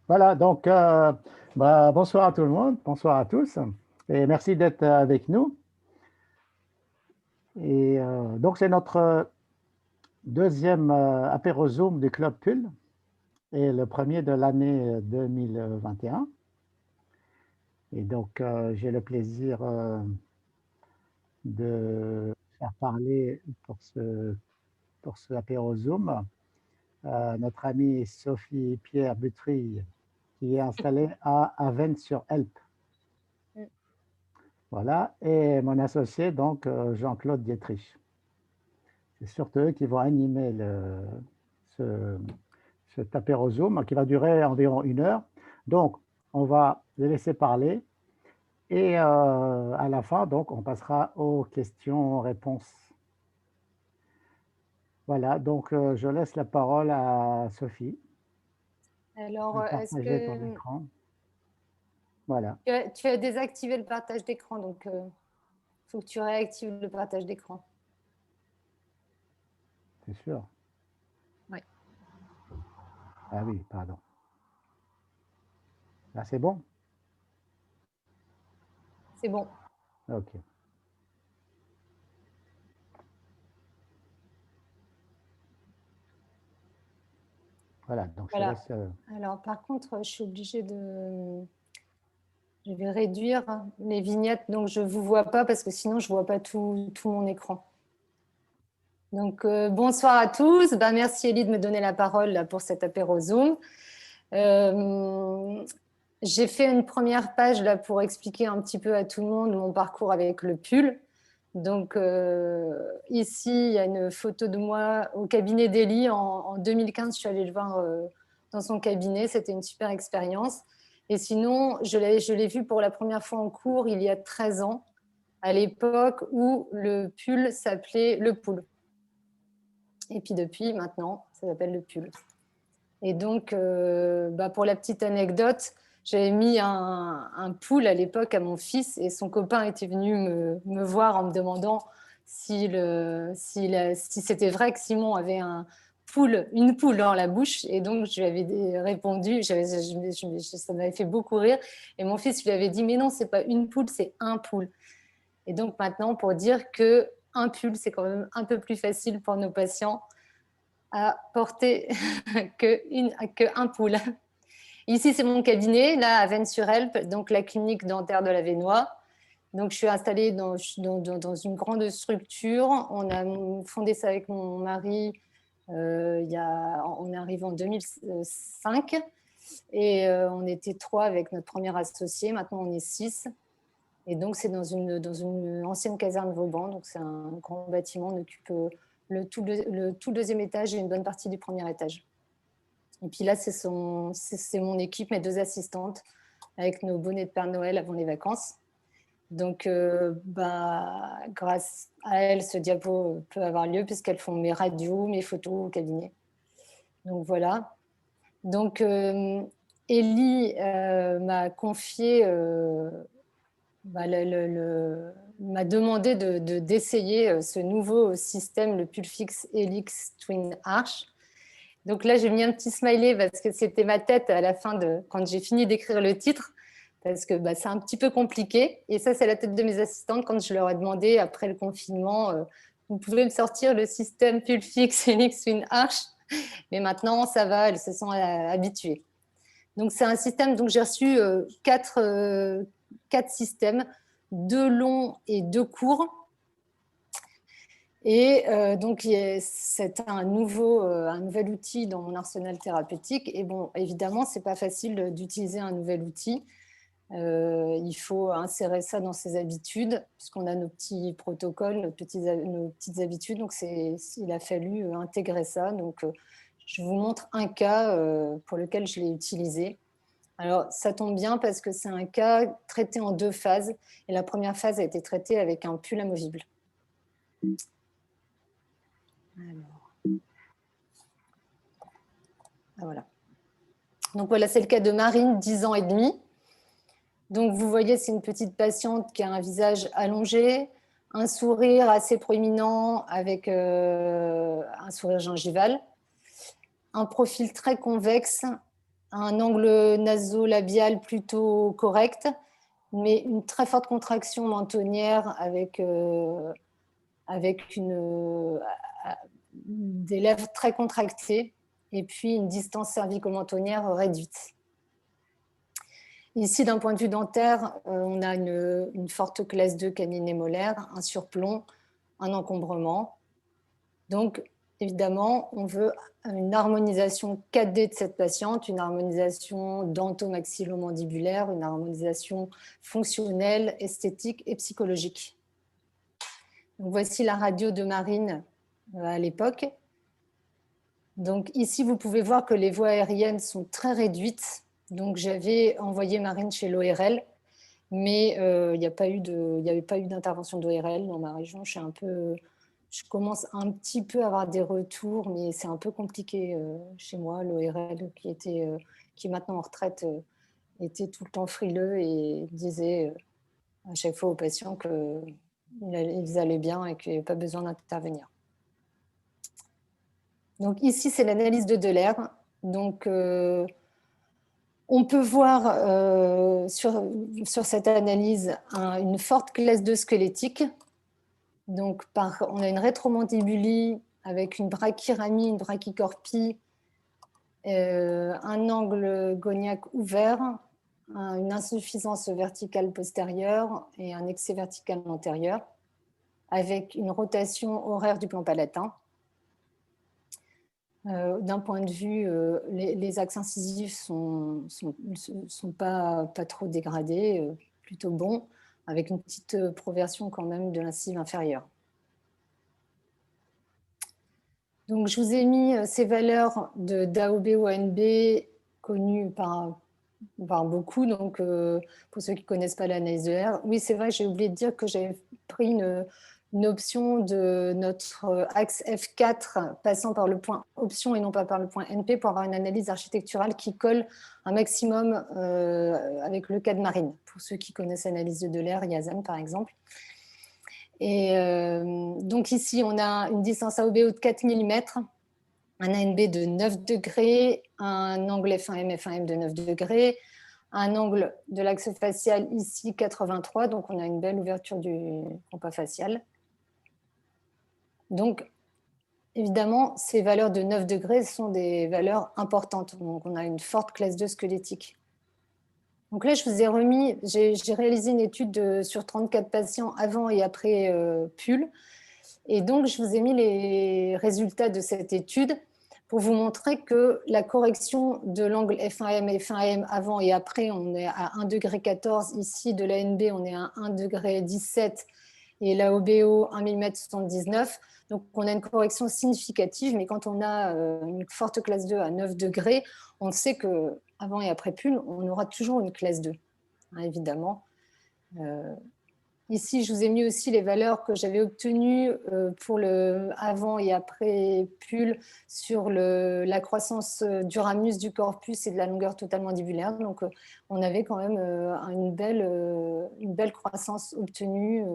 Voilà, donc bonsoir à tout le monde, bonsoir à tous, et merci d'être avec nous. Et donc c'est notre deuxième apéro Zoom du Club Pull et le premier de l'année 2021. Et donc j'ai le plaisir de faire parler pour ce apéro Zoom notre amie Sophie Pierre Butry qui est installée à Avesnes-sur-Helpe. Voilà, et mon associé, donc Jean-Claude Dietrich. C'est surtout eux qui vont animer cet apéro Zoom qui va durer environ 1 heure. Donc, on va les laisser parler et à la fin, donc, on passera aux questions-réponses. Voilà, donc je laisse la parole à Sophie. Alors, est-ce Partager ton que écran. Voilà. tu as désactivé le partage d'écran, donc il faut que tu réactives le partage d'écran. C'est sûr. Oui. Ah oui, pardon. Là, c'est bon? C'est bon. OK. Voilà, donc je Voilà. laisse... Alors, par contre, je suis obligée de... Je vais réduire les vignettes, donc je ne vous vois pas parce que sinon, je ne vois pas tout mon écran. Donc, bonsoir à tous. Merci Elie de me donner la parole là, pour cet apéro Zoom. J'ai fait une première page là, pour expliquer un petit peu à tout le monde mon parcours avec le pull. Donc, ici, il y a une photo de moi au cabinet d'Elie. En 2015, je suis allée le voir dans son cabinet. C'était une super expérience. Et sinon, je l'ai vu pour la première fois en cours il y a 13 ans, à l'époque où le pull s'appelait le pull. Et puis depuis, maintenant, ça s'appelle le pull. Et donc, pour la petite anecdote, j'avais mis un pull à l'époque à mon fils et son copain était venu me voir en me demandant si c'était vrai que Simon avait une poule dans la bouche. Et donc, je lui avais répondu, ça m'avait fait beaucoup rire. Et mon fils lui avait dit, mais non, c'est pas une poule, c'est un pull. Et donc maintenant, pour dire qu'un pull, c'est quand même un peu plus facile pour nos patients à porter qu'un pull. Ici, c'est mon cabinet, là, à Vennes-sur-Helpe, donc la clinique dentaire de la Vénois. Donc, je suis installée dans une grande structure. On a fondé ça avec mon mari. On est arrivé en 2005 et on était 3 avec notre premier associé. Maintenant, on est 6. Et donc, c'est dans une ancienne caserne Vauban. Donc, c'est un grand bâtiment. On occupe tout le deuxième étage et une bonne partie du premier étage. Et puis là, c'est mon équipe, mes 2 assistantes, avec nos bonnets de Père Noël avant les vacances. Donc, grâce à elles, ce diapo peut avoir lieu puisqu'elles font mes radios, mes photos au cabinet. Donc, voilà. Donc, Elie m'a confié... m'a demandé d'essayer ce nouveau système, le Pulfix Helix Twin Arch. Donc là, j'ai mis un petit smiley parce que c'était ma tête à la fin quand j'ai fini d'écrire le titre, parce que c'est un petit peu compliqué. Et ça, c'est la tête de mes assistantes quand je leur ai demandé, après le confinement, vous pouvez me sortir le système Pulfix Helix Twin Arch. Mais maintenant, ça va, elles se sont habituées. Donc, c'est un système, donc j'ai reçu 4 systèmes, 2 longs et 2 courts. Et donc, c'est un nouvel outil dans mon arsenal thérapeutique. Et bon, évidemment, ce n'est pas facile d'utiliser un nouvel outil. Il faut insérer ça dans ses habitudes, puisqu'on a nos petits protocoles, nos petites habitudes. Donc, il a fallu intégrer ça. Donc, je vous montre un cas pour lequel je l'ai utilisé. Alors, ça tombe bien parce que c'est un cas traité en 2 phases. Et la première phase a été traitée avec un pull amovible. Alors. Ah, voilà. Donc, voilà, c'est le cas de Marine, 10 ans et demi. Donc, vous voyez, c'est une petite patiente qui a un visage allongé, un sourire assez proéminent avec un sourire gingival, un profil très convexe, un angle nasolabial plutôt correct, mais une très forte contraction mentonnière avec des lèvres très contractées et puis une distance cervico-mentonnière réduite. Ici, d'un point de vue dentaire, on a une forte classe 2 caniné molaire, un surplomb, un encombrement. Donc, évidemment, on veut une harmonisation 4D de cette patiente, une harmonisation dento-maxillo-mandibulaire, une harmonisation fonctionnelle, esthétique et psychologique. Donc, voici la radio de Marine à l'époque. Donc ici, vous pouvez voir que les voies aériennes sont très réduites. Donc j'avais envoyé Marine chez l'ORL, mais il n'y avait pas eu d'intervention d'ORL dans ma région. Je commence un petit peu à avoir des retours, mais c'est un peu compliqué chez moi. L'ORL qui est maintenant en retraite était tout le temps frileux et disait à chaque fois aux patients qu'ils allaient bien et qu'il n'y avait pas besoin d'intervenir. Donc ici, c'est l'analyse de Dehler. Donc, on peut voir sur cette analyse une forte classe 2 squelettique. Donc, on a une rétromandibulie avec une brachyramie, une brachycorpie, un angle goniaque ouvert, une insuffisance verticale postérieure et un excès vertical antérieur, avec une rotation horaire du plan palatin. D'un point de vue, les axes incisifs sont pas trop dégradés, plutôt bons, avec une petite proversion quand même de l'incisive inférieure. Donc, je vous ai mis ces valeurs d'AOB-ONB connues par beaucoup. Donc, pour ceux qui ne connaissent pas l'analyse de R, oui, c'est vrai, j'ai oublié de dire que j'avais pris une option de notre axe F4 passant par le point option et non pas par le point NP pour avoir une analyse architecturale qui colle un maximum avec le cas de Marine. Pour ceux qui connaissent l'analyse de Dehler, Yazan par exemple. Et donc ici, on a une distance AOBO de 4 mm, un ANB de 9 degrés, un angle F1M, F1M de 9 degrés, un angle de l'axe facial ici 83, donc on a une belle ouverture du compas facial. Donc, évidemment, ces valeurs de 9 degrés sont des valeurs importantes. Donc, on a une forte classe 2 squelettique. Donc là, je vous ai remis, j'ai réalisé une étude sur 34 patients avant et après PUL. Et donc, je vous ai mis les résultats de cette étude pour vous montrer que la correction de l'angle F1M et F1M avant et après, on est à 1,14 degré. Ici, de l'ANB, on est à 1,17 degré. Et la OBO 1,79 mm. Donc, on a une correction significative, mais quand on a une forte classe 2 à 9 degrés, on sait qu'avant et après PUL, on aura toujours une classe 2, hein, évidemment. Ici, je vous ai mis aussi les valeurs que j'avais obtenues pour le avant et après PUL sur la croissance du ramus, du corpus et de la longueur totale mandibulaire. Donc, on avait quand même une belle croissance obtenue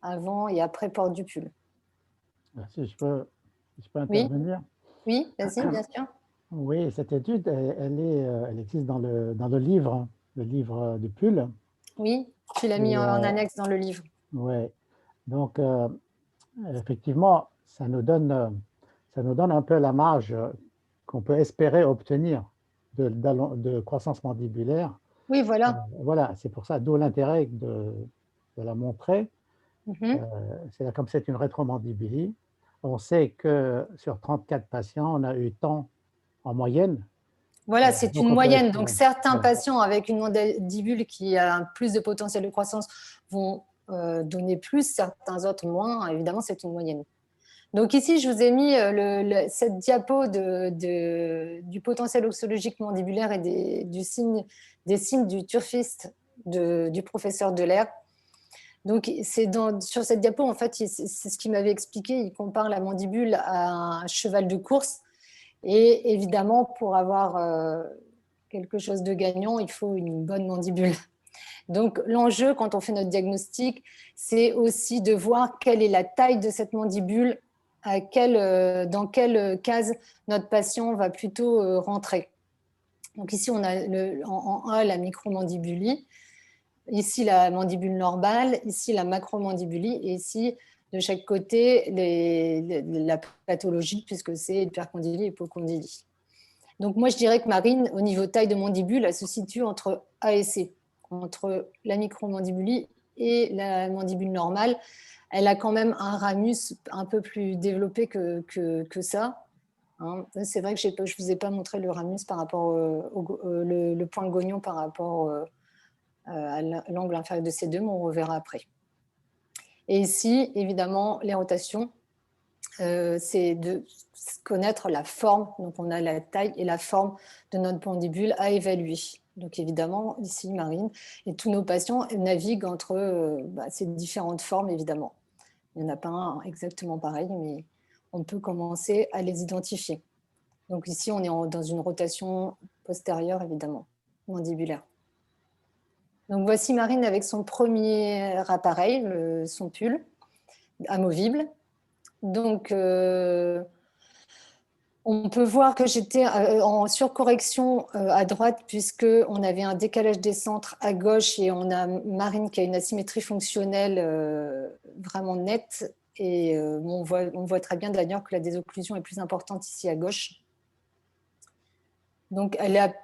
avant et après port du PUL. Si je peux intervenir. Oui, vas-y, bien sûr. Oui, cette étude, elle existe dans le livre de PUL. Oui, tu l'as mis en annexe dans le livre. Oui, donc effectivement, ça nous donne un peu la marge qu'on peut espérer obtenir de croissance mandibulaire. Oui, voilà. Voilà, c'est pour ça, d'où l'intérêt de la montrer. Comme c'est une rétromandibulie, on sait que sur 34 patients, on a eu tant en moyenne. Voilà, c'est une moyenne. Donc, certains patients avec une mandibule qui a plus de potentiel de croissance vont donner plus, certains autres moins. Évidemment, c'est une moyenne. Donc ici, je vous ai mis cette diapo du potentiel oxologique mandibulaire et des signes du turfiste du professeur Dehler. Donc, sur cette diapo, en fait, c'est ce qu'il m'avait expliqué. Il compare la mandibule à un cheval de course. Et évidemment, pour avoir quelque chose de gagnant, il faut une bonne mandibule. Donc, l'enjeu, quand on fait notre diagnostic, c'est aussi de voir quelle est la taille de cette mandibule dans quelle case notre patient va plutôt rentrer. Donc ici, on a en A la micromandibulie, ici la mandibule normale, ici la macromandibulie, et ici, de chaque côté, la pathologie, puisque c'est hypercondylie et hypocondylie. Donc moi, je dirais que Marine, au niveau taille de mandibule, elle se situe entre A et C, entre la micromandibulie et la mandibule normale. Elle a quand même un ramus un peu plus développé que ça. Hein. C'est vrai que je ne vous ai pas montré le ramus par rapport le point gognon par rapport à l'angle inférieur de ces deux, mais on reverra après. Et ici, évidemment, les rotations, c'est de connaître la forme, donc on a la taille et la forme de notre mandibule à évaluer. Donc évidemment, ici, Marine, et tous nos patients naviguent entre ces différentes formes, évidemment. Il n'y en a pas un exactement pareil, mais on peut commencer à les identifier. Donc ici, on est dans une rotation postérieure, évidemment, mandibulaire. Donc voici Marine avec son premier appareil, son pull amovible. Donc, on peut voir que j'étais en surcorrection à droite puisqu'on avait un décalage des centres à gauche et on a Marine qui a une asymétrie fonctionnelle vraiment nette. Et on voit très bien d'ailleurs que la désocclusion est plus importante ici à gauche. Donc, elle a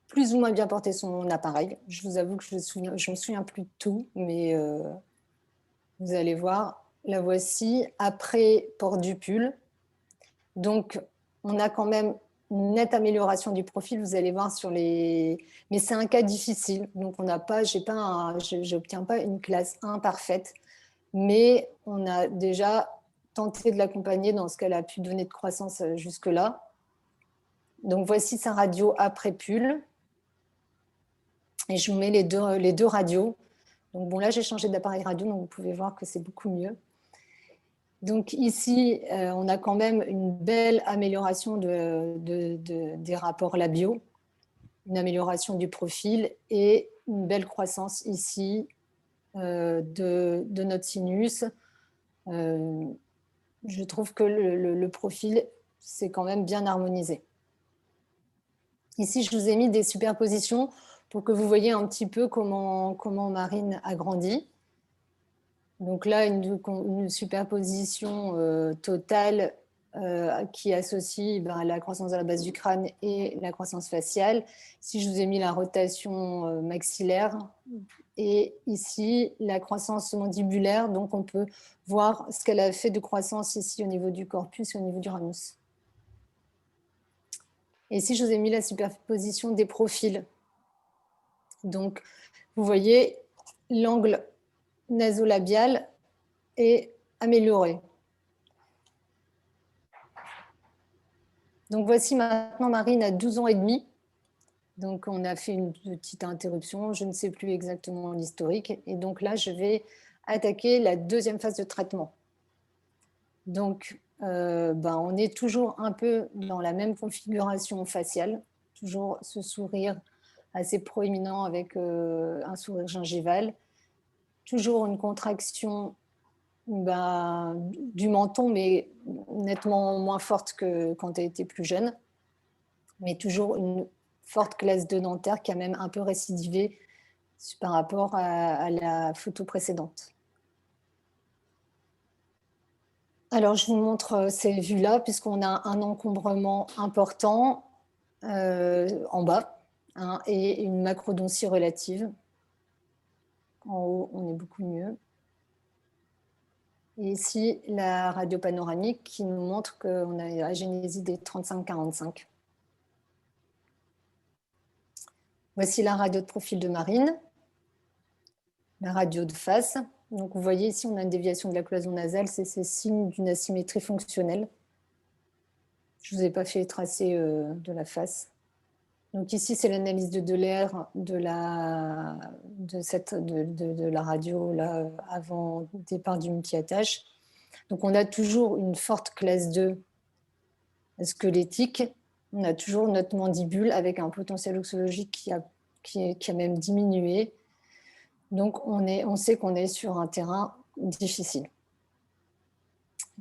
plus ou moins bien porté son appareil. Je vous avoue que je me souviens plus de tout, mais vous allez voir, la voici après port du pull. Donc, on a quand même une nette amélioration du profil, vous allez voir sur les... Mais c'est un cas difficile, donc j'obtiens pas une classe 1 parfaite, mais on a déjà tenté de l'accompagner dans ce qu'elle a pu donner de croissance jusque-là. Donc, voici sa radio après pull. Et je vous mets les deux radios. Donc, bon, là, j'ai changé d'appareil radio, donc vous pouvez voir que c'est beaucoup mieux. Donc ici, on a quand même une belle amélioration des rapports labiaux, une amélioration du profil et une belle croissance ici de notre sinus. Je trouve que le profil, c'est quand même bien harmonisé. Ici, je vous ai mis des superpositions pour que vous voyez un petit peu comment Marine a grandi. Donc là, une superposition totale qui associe la croissance à la base du crâne et la croissance faciale. Ici, je vous ai mis la rotation maxillaire et ici, la croissance mandibulaire. Donc, on peut voir ce qu'elle a fait de croissance ici au niveau du corpus et au niveau du ramus. Et ici, je vous ai mis la superposition des profils. Donc, vous voyez, l'angle nasolabial est amélioré. Donc voici maintenant Marine à 12 ans et demi. Donc on a fait une petite interruption, je ne sais plus exactement l'historique. Et donc là, je vais attaquer la deuxième phase de traitement. Donc on est toujours un peu dans la même configuration faciale, toujours ce sourire assez proéminent avec un sourire gingival, toujours une contraction du menton, mais nettement moins forte que quand elle était plus jeune, mais toujours une forte classe de dentaire qui a même un peu récidivé par rapport à la photo précédente. Alors, je vous montre ces vues-là, puisqu'on a un encombrement important en bas et une macrodontie relative. En haut, on est beaucoup mieux. Et ici, la radio panoramique qui nous montre qu'on a la agénésie des 35-45. Voici la radio de profil de Marine, la radio de face. Donc, vous voyez ici, on a une déviation de la cloison nasale, c'est ces signes d'une asymétrie fonctionnelle. Je ne vous ai pas fait tracer de la face. Donc ici, c'est l'analyse de Delair de la radio là, avant le départ du multi-attache. Donc on a toujours une forte classe 2 squelettique. On a toujours notre mandibule avec un potentiel oxologique qui a même diminué. Donc on sait qu'on est sur un terrain difficile.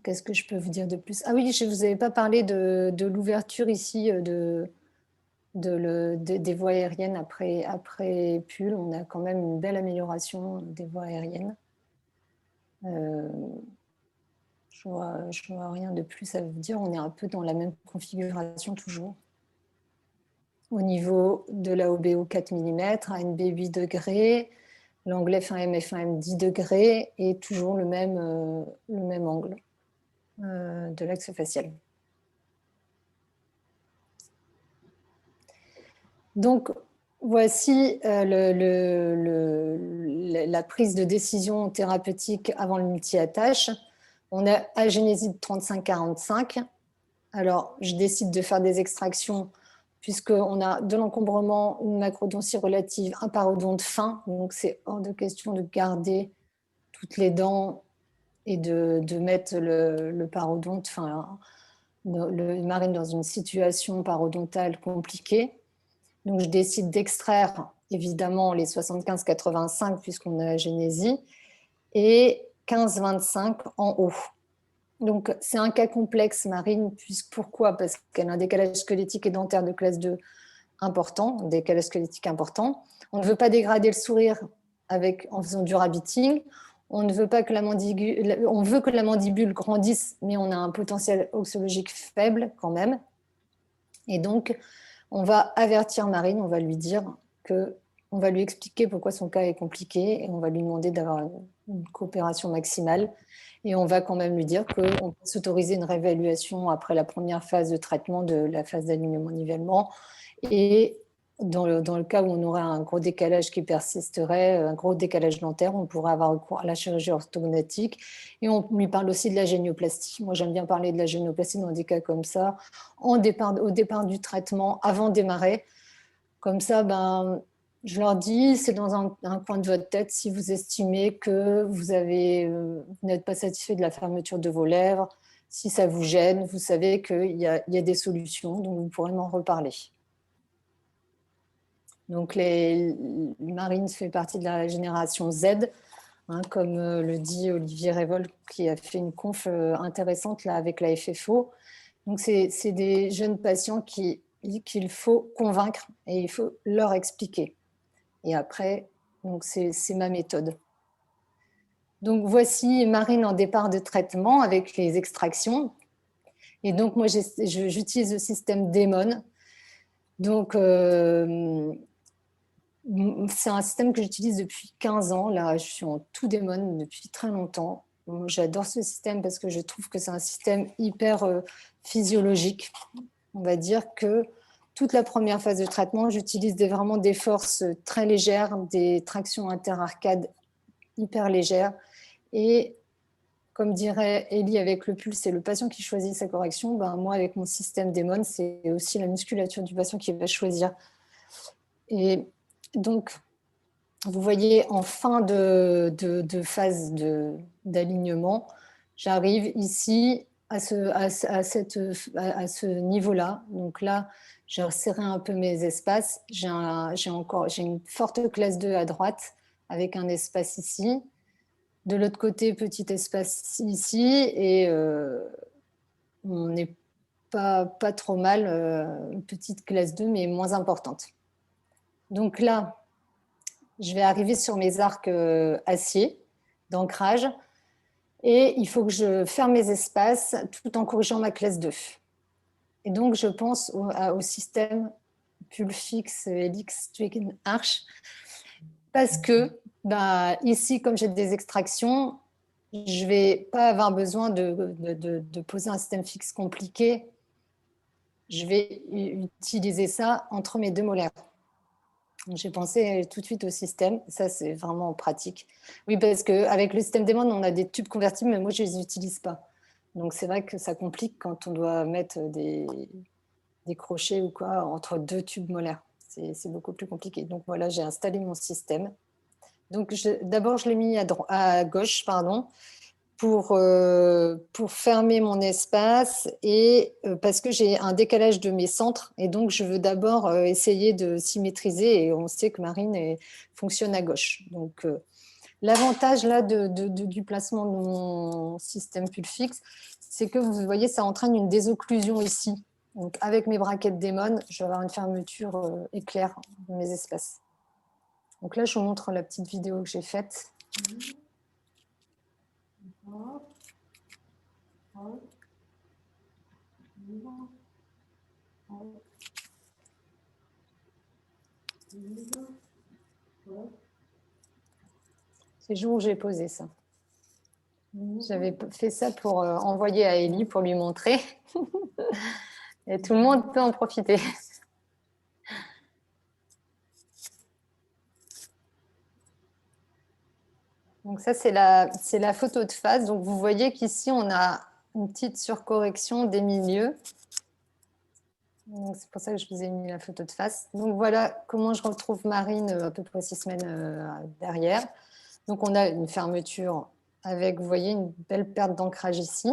Qu'est-ce que je peux vous dire de plus? Ah oui, je ne vous avais pas parlé de l'ouverture ici des voies aériennes après Pull. On a quand même une belle amélioration des voies aériennes. Je vois rien de plus à vous dire. On est un peu dans la même configuration toujours. Au niveau de la OBO 4 mm, ANB 8 degrés, l'angle F1M, F1M 10 degrés et toujours le même angle de l'axe facial. Donc, voici la prise de décision thérapeutique avant le multi-attache. On a agénésie de 35-45. Alors, je décide de faire des extractions puisqu'on a de l'encombrement, une macrodontie relative, un parodonte fin. Donc, c'est hors de question de garder toutes les dents et de mettre le parodonte, enfin, le Marine dans une situation parodontale compliquée. Donc, je décide d'extraire évidemment les 75-85 puisqu'on a agénésie et 15-25 en haut. Donc, c'est un cas complexe, Marine. Pourquoi? Parce qu'elle a un décalage squelettique et dentaire de classe 2 important, un décalage squelettique important. On ne veut pas dégrader le sourire en faisant du rabbiting. On veut que la mandibule grandisse, mais on a un potentiel oxologique faible quand même. Et donc, on va avertir Marine, on va lui dire on va lui expliquer pourquoi son cas est compliqué et on va lui demander d'avoir une coopération maximale. Et on va quand même lui dire qu'on peut s'autoriser une réévaluation après la première phase de traitement de la phase d'alignement-nivellement. Et dans le cas où on aurait un gros décalage qui persisterait, un gros décalage dentaire, on pourrait avoir recours à la chirurgie orthodontique. Et on lui parle aussi de la génioplastie. Moi, j'aime bien parler de la génioplastie dans des cas comme ça, au départ du traitement, avant de démarrer. Comme ça, je leur dis, c'est dans un coin de votre tête si vous estimez que vous n'êtes pas satisfait de la fermeture de vos lèvres, si ça vous gêne, vous savez qu'il y a des solutions, donc vous pourrez m'en reparler. Donc, Marine fait partie de la génération Z, hein, comme le dit Olivier Révolt, qui a fait une conf intéressante là, avec la FFO. Donc, c'est des jeunes patients qu'il faut convaincre et il faut leur expliquer. Et après, c'est ma méthode. Donc, voici Marine en départ de traitement avec les extractions. Et donc, moi, j'utilise le système Demon. Donc, c'est un système que j'utilise depuis 15 ans. Là, je suis en tout Demon depuis très longtemps. J'adore ce système parce que je trouve que c'est un système hyper physiologique. On va dire que toute la première phase de traitement, j'utilise vraiment des forces très légères, des tractions interarcades hyper légères. Et comme dirait Ellie avec le Pull, c'est le patient qui choisit sa correction. Moi, avec mon système Demon, c'est aussi la musculature du patient qui va choisir. Et donc, vous voyez, en fin de phase d'alignement, j'arrive ici à ce niveau-là. Donc là, j'ai resserré un peu mes espaces. J'ai une forte classe 2 à droite avec un espace ici. De l'autre côté, petit espace ici. Et on n'est pas trop mal, une petite classe 2, mais moins importante. Donc là, je vais arriver sur mes arcs acier d'ancrage et il faut que je ferme mes espaces tout en corrigeant ma classe 2. Et donc, je pense au système Pull fixe Helix Twin Arch parce que ici, comme j'ai des extractions, je ne vais pas avoir besoin de poser un système fixe compliqué. Je vais utiliser ça entre mes deux molaires. J'ai pensé tout de suite au système. Ça, c'est vraiment pratique. Oui, parce qu'avec le système Demon, on a des tubes convertibles, mais moi, je ne les utilise pas. Donc, c'est vrai que ça complique quand on doit mettre des crochets ou quoi entre deux tubes molaires. C'est beaucoup plus compliqué. Donc, voilà, j'ai installé mon système. Donc, d'abord, je l'ai mis à gauche, pour fermer mon espace et parce que j'ai un décalage de mes centres et donc je veux d'abord essayer de symétriser et on sait que Marine fonctionne à gauche. Donc L'avantage là du placement de mon système pull fixe, c'est que vous voyez, ça entraîne une désocclusion ici. Donc avec mes braquettes Damon, je vais avoir une fermeture éclair de mes espaces. Donc là, je vous montre la petite vidéo que j'ai faite. C'est le jour où j'ai posé ça. J'avais fait ça pour envoyer à Ellie, pour lui montrer. Et tout le monde peut en profiter. Donc ça, c'est la photo de face. Donc vous voyez qu'ici, on a une petite surcorrection des milieux. C'est pour ça que je vous ai mis la photo de face. Donc voilà comment je retrouve Marine à peu près 6 semaines derrière. Donc on a une fermeture avec, vous voyez, une belle perte d'ancrage ici.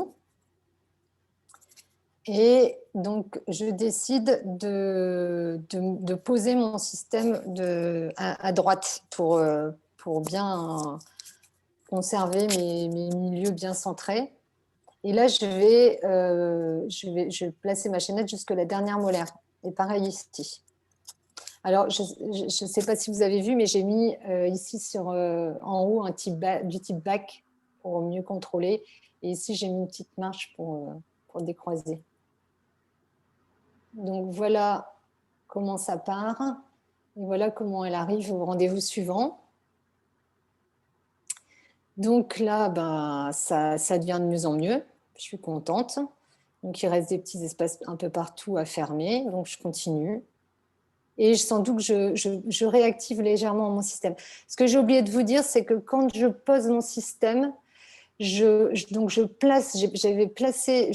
Et donc je décide de poser mon système à droite pour bien conserver mes milieux bien centrés. Et là, je vais placer ma chaînette jusque la dernière molaire. Et pareil ici. Alors, je ne sais pas si vous avez vu, mais j'ai mis ici en haut du type bac pour mieux contrôler. Et ici, j'ai mis une petite marche pour décroiser. Donc, voilà comment ça part. Et voilà comment elle arrive au rendez-vous suivant. Donc là, ben, ça devient de mieux en mieux. Je suis contente. Donc, il reste des petits espaces un peu partout à fermer. Donc, je continue. Et sans doute que je réactive légèrement mon système. Ce que j'ai oublié de vous dire, c'est que quand je pose mon système, j'avais placé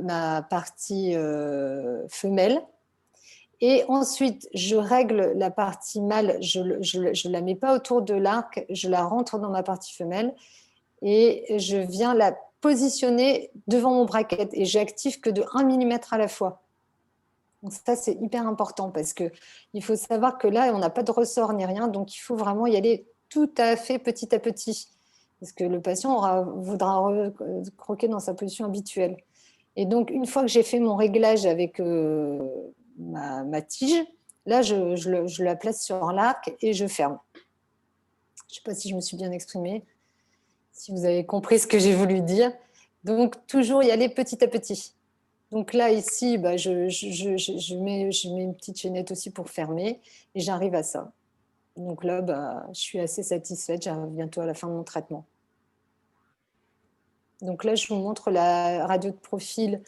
ma partie femelle. Et ensuite, je règle la partie mâle. Je ne la mets pas autour de l'arc. Je la rentre dans ma partie femelle. Et je viens la positionner devant mon bracket et j'active que de 1 mm à la fois. Donc ça, c'est hyper important parce qu'il faut savoir que là, on n'a pas de ressort ni rien, donc il faut vraiment y aller tout à fait petit à petit parce que le patient voudra croquer dans sa position habituelle. Et donc, une fois que j'ai fait mon réglage avec ma tige, là, je la place sur l'arc et je ferme. Je ne sais pas si je me suis bien exprimée. Si vous avez compris ce que j'ai voulu dire. Donc, toujours y aller petit à petit. Donc là, ici, bah, je mets une petite chaînette aussi pour fermer et j'arrive à ça. Donc là, bah, je suis assez satisfaite. J'arrive bientôt à la fin de mon traitement. Donc là, je vous montre la radio de profil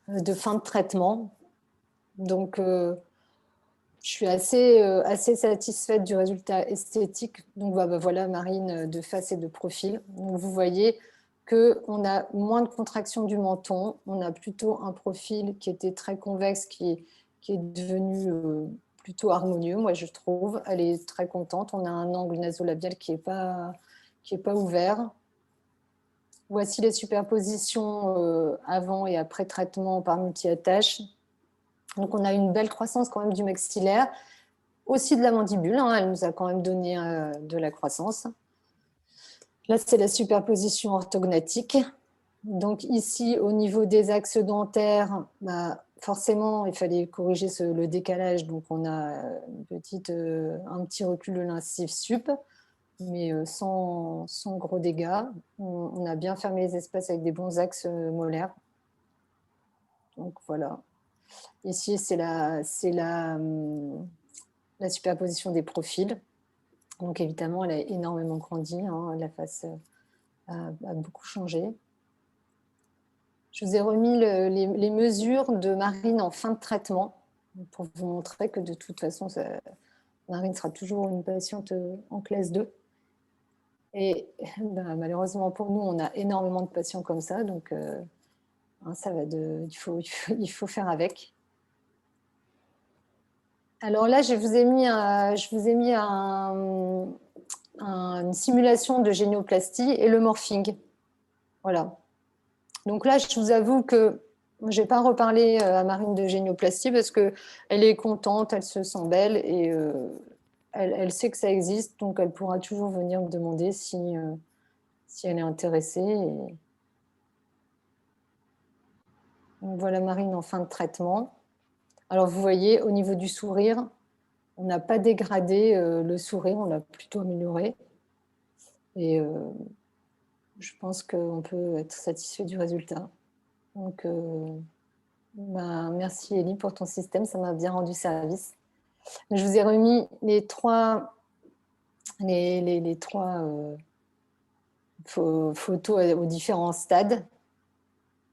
de fin de traitement. Donc, je suis assez satisfaite du résultat esthétique. Donc voilà, Marine de face et de profil. Donc vous voyez qu'on a moins de contraction du menton. On a plutôt un profil qui était très convexe, qui est devenu plutôt harmonieux, moi je trouve. Elle est très contente. On a un angle nasolabial qui n'est pas ouvert. Voici les superpositions avant et après traitement par multi-attache. Donc, on a une belle croissance quand même du maxillaire, aussi de la mandibule. Hein, elle nous a quand même donné de la croissance. Là, c'est la superposition orthognatique. Donc, ici, au niveau des axes dentaires, bah, forcément, il fallait corriger le décalage. Donc, on a un petit recul de l'incisive sup, mais sans gros dégâts. On a bien fermé les espaces avec des bons axes molaires. Donc, voilà. Ici, c'est la superposition des profils. Donc, évidemment, elle a énormément grandi. Hein, la face a beaucoup changé. Je vous ai remis les mesures de Marine en fin de traitement pour vous montrer que de toute façon, Marine sera toujours une patiente en classe 2. Et ben, malheureusement pour nous, on a énormément de patients comme ça. Donc, ça va il faut faire avec. Alors là, je vous ai mis une simulation de génioplastie et le morphing. Voilà. Donc là, je vous avoue que je n'ai pas reparlé à Marine de génioplastie parce qu'elle est contente, elle se sent belle et elle sait que ça existe, donc elle pourra toujours venir me demander si elle est intéressée. Donc voilà Marine en fin de traitement. Alors vous voyez, au niveau du sourire, on n'a pas dégradé le sourire, on l'a plutôt amélioré. Et je pense qu'on peut être satisfait du résultat. Donc, merci Elie pour ton système, ça m'a bien rendu service. Je vous ai remis les trois photos aux différents stades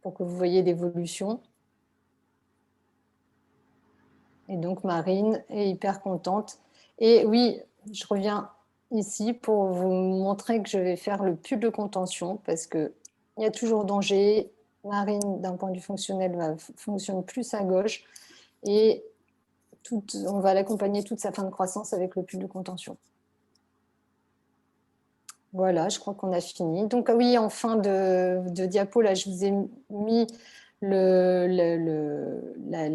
pour que vous voyez l'évolution. Et donc Marine est hyper contente. Et oui, je reviens ici pour vous montrer que je vais faire le pull de contention parce qu'il y a toujours danger. Marine, d'un point de vue fonctionnel, fonctionne plus à gauche et on va l'accompagner toute sa fin de croissance avec le pull de contention. Voilà, je crois qu'on a fini. Donc oui, en fin de diapo, là, je vous ai mis la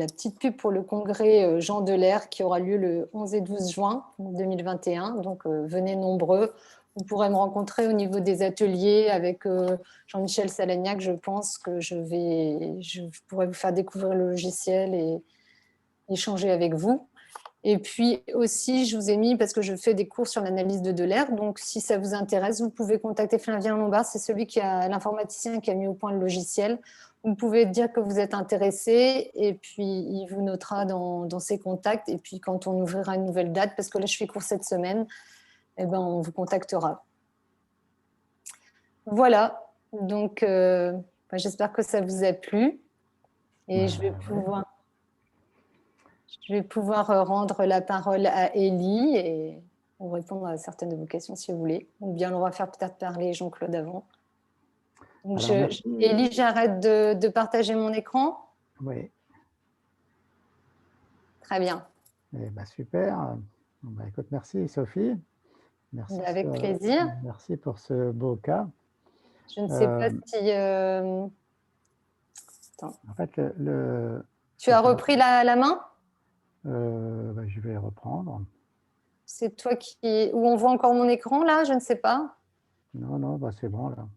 petite pub pour le congrès Jean Delair qui aura lieu le 11 et 12 juin 2021. Donc venez nombreux. Vous pourrez me rencontrer au niveau des ateliers avec Jean-Michel Salagnac. Je pense que je pourrai vous faire découvrir le logiciel et échanger avec vous. Et puis aussi, je vous ai mis, parce que je fais des cours sur l'analyse de Delair, donc si ça vous intéresse, vous pouvez contacter Flavien Lombard, c'est celui l'informaticien qui a mis au point le logiciel. Vous pouvez dire que vous êtes intéressé et puis il vous notera dans ses contacts. Et puis quand on ouvrira une nouvelle date, parce que là je fais cours cette semaine, eh ben, on vous contactera. Voilà, donc j'espère que ça vous a plu. Et je vais pouvoir rendre la parole à Elie et répondre à certaines de vos questions si vous voulez. Ou bien on va faire peut-être parler Jean-Claude avant. Donc Elie, j'arrête de partager mon écran. Oui. Très bien. Eh ben, super. Écoute, merci Sophie. Merci, avec plaisir. Merci pour ce beau cas. Je ne sais pas si... Attends. En fait, tu as repris la main? Je vais reprendre. C'est toi où on voit encore mon écran là? Je ne sais pas. Non, c'est bon là.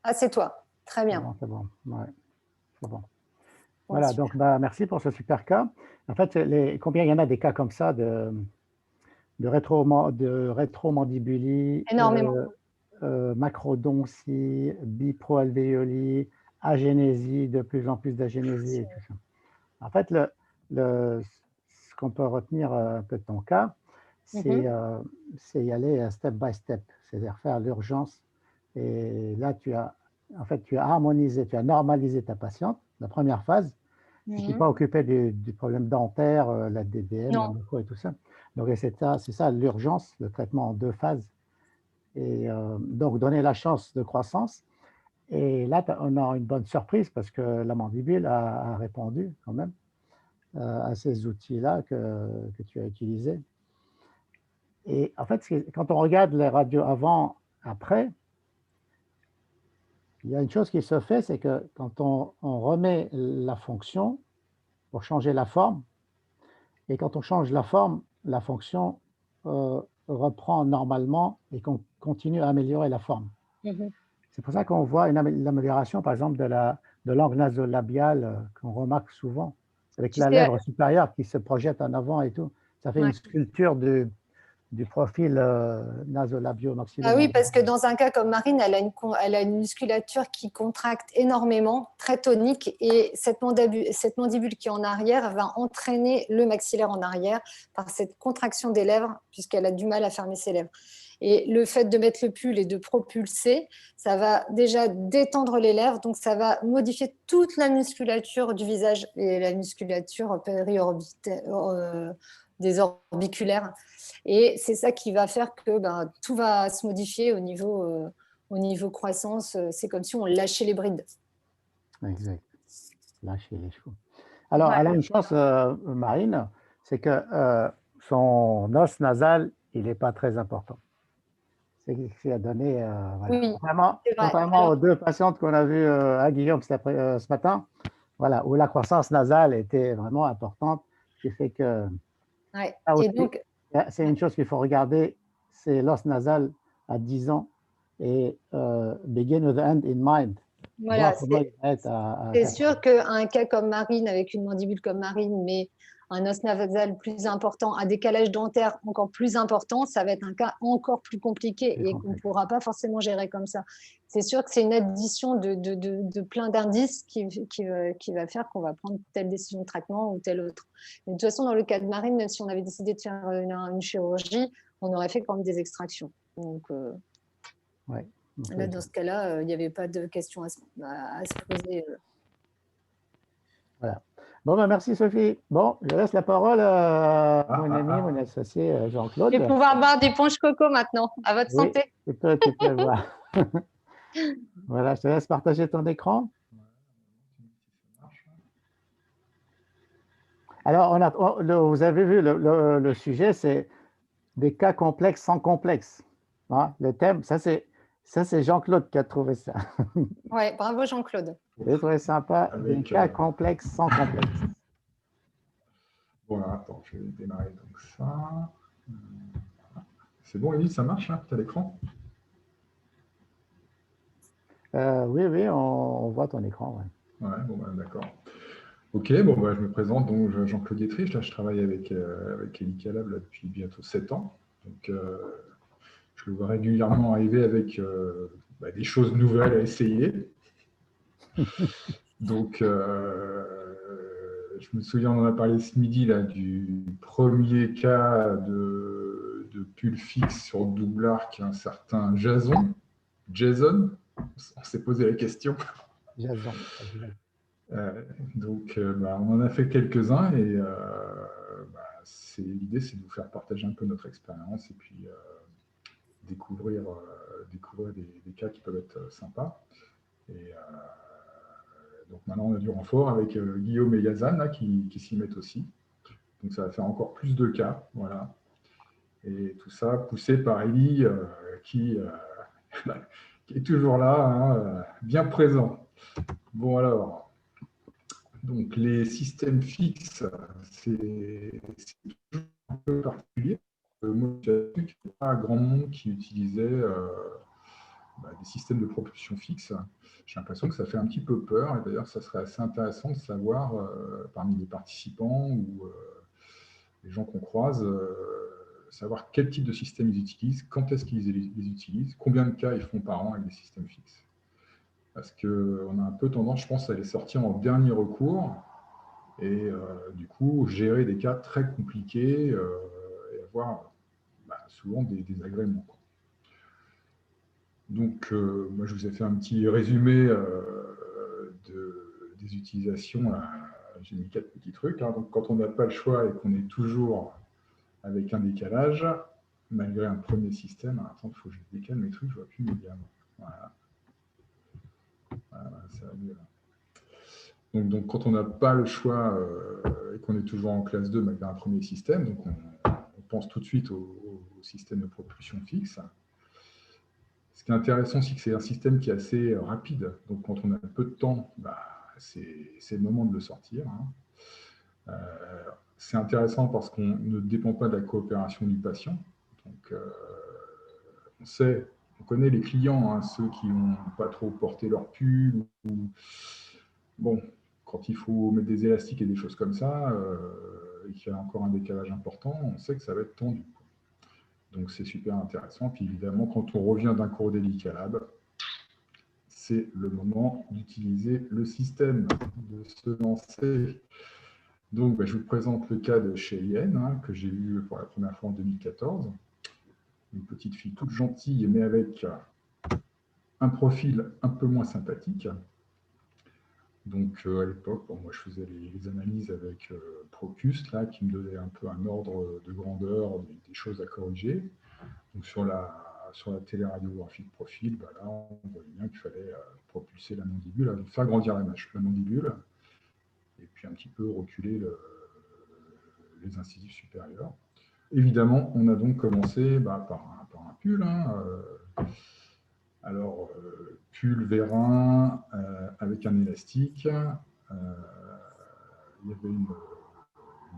Ah, c'est toi. Très bien. C'est bon. Ouais. C'est bon. Voilà, donc merci pour ce super cas. En fait, combien il y en a des cas comme ça de rétromandibulie, énormément. macrodontie, biproalvéolie, agénésie, de plus en plus d'agénésie et tout ça. En fait, ce qu'on peut retenir un peu de ton cas, c'est y aller step by step, c'est-à-dire faire l'urgence. Et là, tu as harmonisé, tu as normalisé ta patiente, la première phase. Tu ne t'es pas occupé du problème dentaire, la DDM, la muco et tout ça. Donc, c'est ça l'urgence, le traitement en 2 phases. Et donc, donner la chance de croissance. Et là, on a une bonne surprise parce que la mandibule a répondu quand même à ces outils-là que tu as utilisés. Et en fait, quand on regarde les radios avant, après, il y a une chose qui se fait, c'est que quand on remet la fonction pour changer la forme, et quand on change la forme, la fonction reprend normalement et qu'on continue à améliorer la forme. C'est pour ça qu'on voit l'amélioration, par exemple, de l'angle nasolabial qu'on remarque souvent, avec la lèvre supérieure qui se projette en avant et tout. Ça fait une sculpture du profil nasolabio-maxillaire. Ah oui, parce que dans un cas comme Marine, elle a une musculature qui contracte énormément, très tonique, et cette mandibule qui est en arrière va entraîner le maxillaire en arrière par cette contraction des lèvres, puisqu'elle a du mal à fermer ses lèvres. Et le fait de mettre le pull et de propulser, ça va déjà détendre les lèvres, donc ça va modifier toute la musculature du visage et la musculature des orbiculaires. Et c'est ça qui va faire que tout va se modifier au niveau croissance. C'est comme si on lâchait les brides. Exact. Lâcher les chevaux. Alors, elle a une chance, Marine, c'est que son os nasal, il n'est pas très important. C'est ce qui a donné, oui, contrairement aux 2 patientes qu'on a vues à Guillaume ce matin, voilà, où la croissance nasale était vraiment importante, ce qui fait que... Et donc, C'est une chose qu'il faut regarder, c'est l'os nasal à 10 ans et begin with the end in mind. Voilà, c'est c'est sûr qu'un cas comme Marine, avec une mandibule comme Marine, mais un os nasal plus important, un décalage dentaire encore plus important, ça va être un cas encore plus compliqué et qu'on ne pourra pas forcément gérer comme ça. C'est sûr que c'est une addition de plein d'indices qui va faire qu'on va prendre telle décision de traitement ou telle autre. Mais de toute façon, dans le cas de Marine, même si on avait décidé de faire une chirurgie, on aurait fait quand même des extractions. Donc, ouais. Là, dans ce cas-là, il n'y avait pas de questions à se poser. Voilà. Bon, ben, merci Sophie. Bon, je laisse la parole à mon ami, mon associé Jean-Claude. Je vais pouvoir boire du punch coco maintenant. À votre santé. Tu peux voir. Voilà, je te laisse partager ton écran. Alors, vous avez vu, le sujet, c'est des cas complexes sans complexe. Hein, le thème, ça c'est Jean-Claude qui a trouvé ça. Oui, bravo Jean-Claude. J'ai trouvé sympa, des cas complexes sans complexe. Voilà, attends, je vais démarrer donc ça. C'est bon, Élie, ça marche, hein, tu as l'écran? Oui, on voit ton écran. Ouais, bon, bah, d'accord. Ok, bon, bah, je me présente, donc Jean-Claude Dietrich, là je travaille avec Élie Calab depuis bientôt 7 ans. Donc, je le vois régulièrement arriver avec des choses nouvelles à essayer. Donc, je me souviens, on en a parlé ce midi là, du premier cas de pull fixe sur double arc, un certain Jason. On s'est posé la question. Jason. Donc, on en a fait quelques-uns et l'idée, c'est de vous faire partager un peu notre expérience et puis découvrir des cas qui peuvent être sympas. Et donc maintenant, on a du renfort avec Guillaume et Yazan là, qui s'y mettent aussi. Donc, ça va faire encore plus de cas. Voilà. Et tout ça poussé par Élie qui est toujours là, hein, bien présent. Bon, alors, donc les systèmes fixes, c'est toujours un peu particulier. Moi, j'ai vu qu'il n'y avait pas grand monde qui utilisait des systèmes de propulsion fixe. J'ai l'impression que ça fait un petit peu peur, et d'ailleurs, ça serait assez intéressant de savoir, parmi les participants ou les gens qu'on croise, savoir quel type de système ils utilisent, quand est-ce qu'ils les utilisent, combien de cas ils font par an avec des systèmes fixes. Parce qu'on a un peu tendance, je pense, à les sortir en dernier recours et du coup, gérer des cas très compliqués et avoir souvent des désagréments. Donc, moi, je vous ai fait un petit résumé des utilisations. J'ai mis 4 petits trucs. Hein. Donc, quand on n'a pas le choix et qu'on est toujours avec un décalage, malgré un premier système. Alors, attends, il faut que je décale mes trucs, je ne vois plus mes gammes. Voilà. Voilà, ça va mieux là. Donc, quand on n'a pas le choix et qu'on est toujours en classe 2 malgré un premier système, donc on pense tout de suite au système de propulsion fixe. Ce qui est intéressant, c'est que c'est un système qui est assez rapide. Donc, quand on a peu de temps, c'est le moment de le sortir. Hein. C'est intéressant parce qu'on ne dépend pas de la coopération du patient. Donc, on connaît les clients, hein, ceux qui n'ont pas trop porté leur pull. Bon, quand il faut mettre des élastiques et des choses comme ça, et qu'il y a encore un décalage important, on sait que ça va être tendu. Donc, c'est super intéressant. Puis, évidemment, quand on revient d'un cours d'Élie Calab, c'est le moment d'utiliser le système, de se lancer. Donc, je vous présente le cas de Cheyenne, hein, que j'ai vu pour la première fois en 2014. Une petite fille toute gentille, mais avec un profil un peu moins sympathique. Donc, à l'époque, moi, je faisais les analyses avec Procust, là, qui me donnait un peu un ordre de grandeur, des choses à corriger. Donc, sur la téléradiographie de profil, là, on voyait bien qu'il fallait propulser la mandibule, donc faire grandir la mandibule, et puis un petit peu reculer les incisives supérieures. Évidemment, on a donc commencé par un pull. Hein, alors, pull vérin avec un élastique. Il y avait une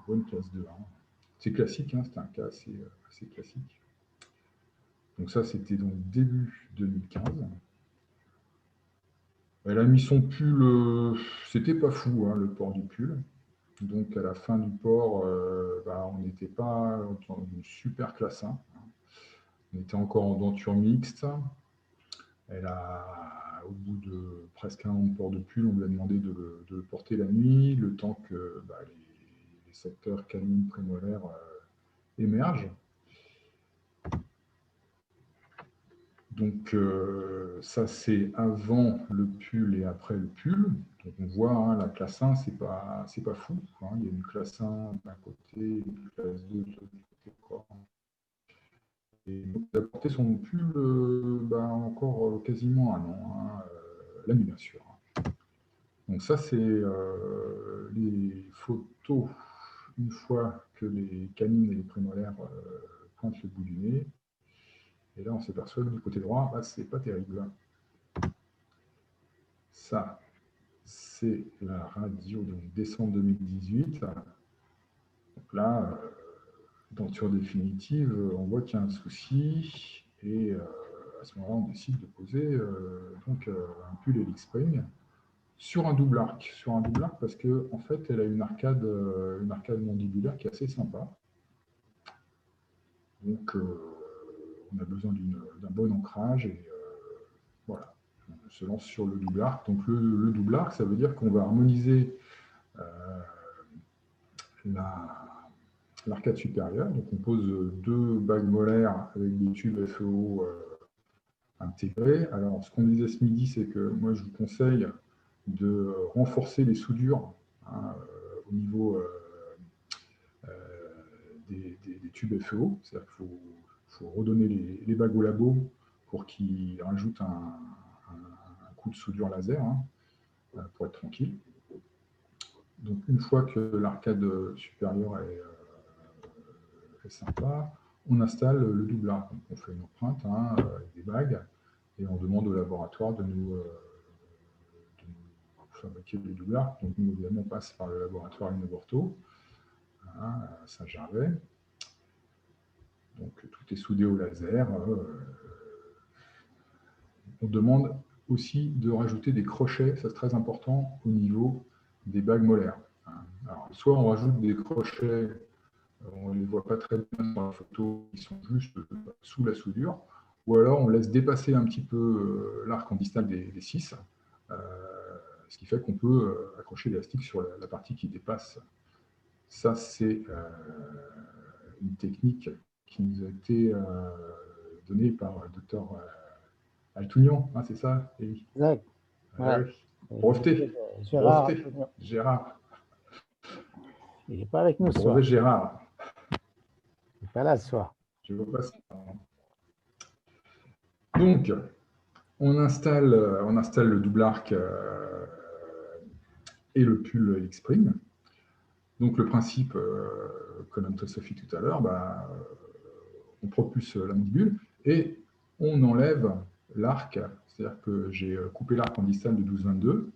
bonne classe 2. Hein. C'est classique, hein, c'était un cas assez classique. Donc ça, c'était donc début 2015. Elle a mis son pull, c'était pas fou, hein, le port du pull. Donc à la fin du port, on n'était pas dans une super classe 1. On était encore en denture mixte. Elle a, au bout de presque un an de port de pull, on lui a demandé de le porter la nuit, le temps que les secteurs canines prémolaires émergent. Donc ça, c'est avant le pull et après le pull. Donc on voit, hein, la classe 1, c'est pas fou, hein. Il y a une classe 1 d'un côté, une classe 2 de l'autre côté. Et donc, il a porté son pull encore quasiment un an, hein, la nuit, bien sûr. Donc ça, c'est les photos une fois que les canines et les prémolaires pointent le bout du nez. Et là, on s'aperçoit que du côté droit, c'est pas terrible. Ça, c'est la radio de décembre 2018. Donc là, denture définitive, on voit qu'il y a un souci. Et à ce moment-là, on décide de poser un pull Helix Spring sur un double arc. Sur un double arc parce qu'en fait, elle a une arcade mandibulaire qui est assez sympa. Donc, on a besoin d'un bon ancrage et voilà, on se lance sur le double arc. Donc, le double arc, ça veut dire qu'on va harmoniser l'arcade supérieure. Donc, on pose 2 bagues molaires avec des tubes FEO intégrés. Alors, ce qu'on disait ce midi, c'est que moi, je vous conseille de renforcer les soudures, hein, au niveau des tubes FEO. C'est-à-dire qu'il faut redonner les bagues au labo pour qu'ils rajoutent un coup de soudure laser, hein, pour être tranquille. Donc une fois que l'arcade supérieure est sympa, on installe le double arc. Donc, on fait une empreinte, hein, avec des bagues et on demande au laboratoire de nous fabriquer les double arcs. Donc nous, évidemment, on passe par le laboratoire Innovorto, hein, à Saint-Gervais. Donc tout est soudé au laser. On demande aussi de rajouter des crochets, ça c'est très important, au niveau des bagues molaires. Alors, soit on rajoute des crochets, on ne les voit pas très bien sur la photo, ils sont juste sous la soudure, ou alors on laisse dépasser un petit peu l'arc en distal des 6, ce qui fait qu'on peut accrocher l'élastique sur la partie qui dépasse. Ça, c'est une technique qui nous a été donnée par le docteur Altounian, hein, c'est ça, Élie? Exact. Ouais. Breveté. Gérard. Il n'est pas avec nous ce soir. Brevet Gérard. Il n'est pas là ce soir. Je vois pas ça. Donc, on installe le double arc et le pull Helix Spring. Donc, le principe, comme a Sophie tout à l'heure, on propulse la mandibule et on enlève l'arc. C'est-à-dire que j'ai coupé l'arc en distal de 12-22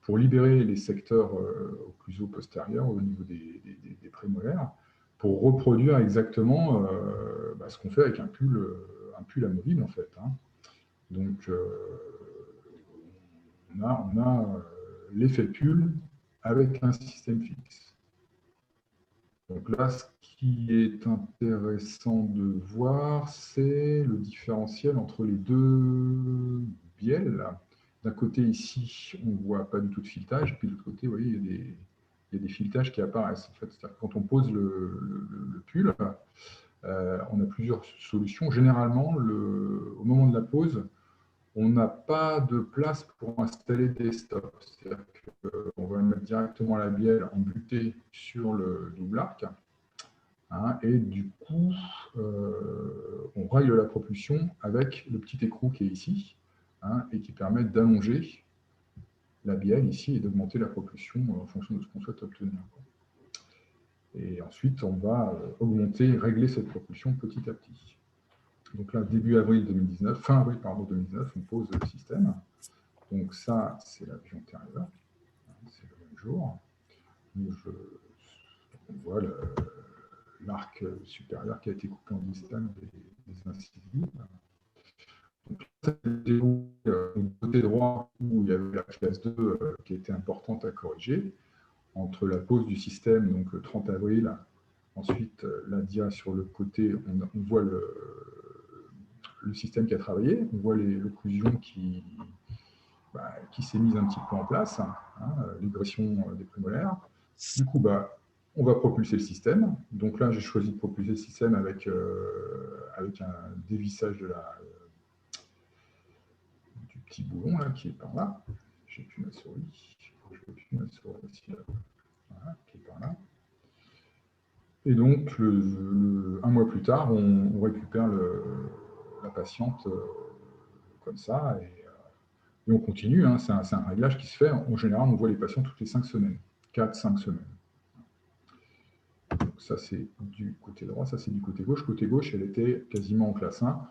pour libérer les secteurs occlusaux postérieurs au niveau des prémolaires, pour reproduire exactement ce qu'on fait avec un pull amovible, en fait, hein. Donc, on a l'effet pull avec un système fixe. Donc là, ce qui est intéressant de voir, c'est le différentiel entre les deux bielles. D'un côté, ici, on ne voit pas du tout de filetage, puis de l'autre côté, vous voyez, il y a des filetages qui apparaissent. En fait, c'est-à-dire que quand on pose le pull, on a plusieurs solutions. Généralement, au moment de la pose, on n'a pas de place pour installer des stops. C'est-à-dire qu'on va mettre directement la bielle en butée sur le double arc. Hein, et du coup, on règle la propulsion avec le petit écrou qui est ici, hein, et qui permet d'allonger la bielle ici et d'augmenter la propulsion en fonction de ce qu'on souhaite obtenir. Et ensuite, on va régler cette propulsion petit à petit. Donc là, début avril 2019, fin avril 2019, on pose le système. Donc ça, c'est la vue antérieure, c'est le même jour. Donc, on voit l'arc supérieur qui a été coupé en distal des incisives. Donc, ça, c'était du côté droit où il y avait la classe 2 qui était importante à corriger. Entre la pose du système, donc le 30 avril, ensuite la dia sur le côté, on voit le système qui a travaillé, on voit l'occlusion qui s'est mise un petit peu en place, hein, l'égression des prémolaires. Du coup, on va propulser le système. Donc là, j'ai choisi de propulser le système avec un dévissage du petit boulon là, qui est par là. J'ai plus ma souris. Je n'ai plus ma souris ici, là. Voilà, qui est par là. Et donc, un mois plus tard, on récupère la patiente comme ça. Et on continue, hein, c'est un réglage qui se fait. En général, on voit les patients toutes les 5 semaines, 4-5 semaines. Donc ça, c'est du côté droit, ça, c'est du côté gauche. Côté gauche, elle était quasiment en classe 1.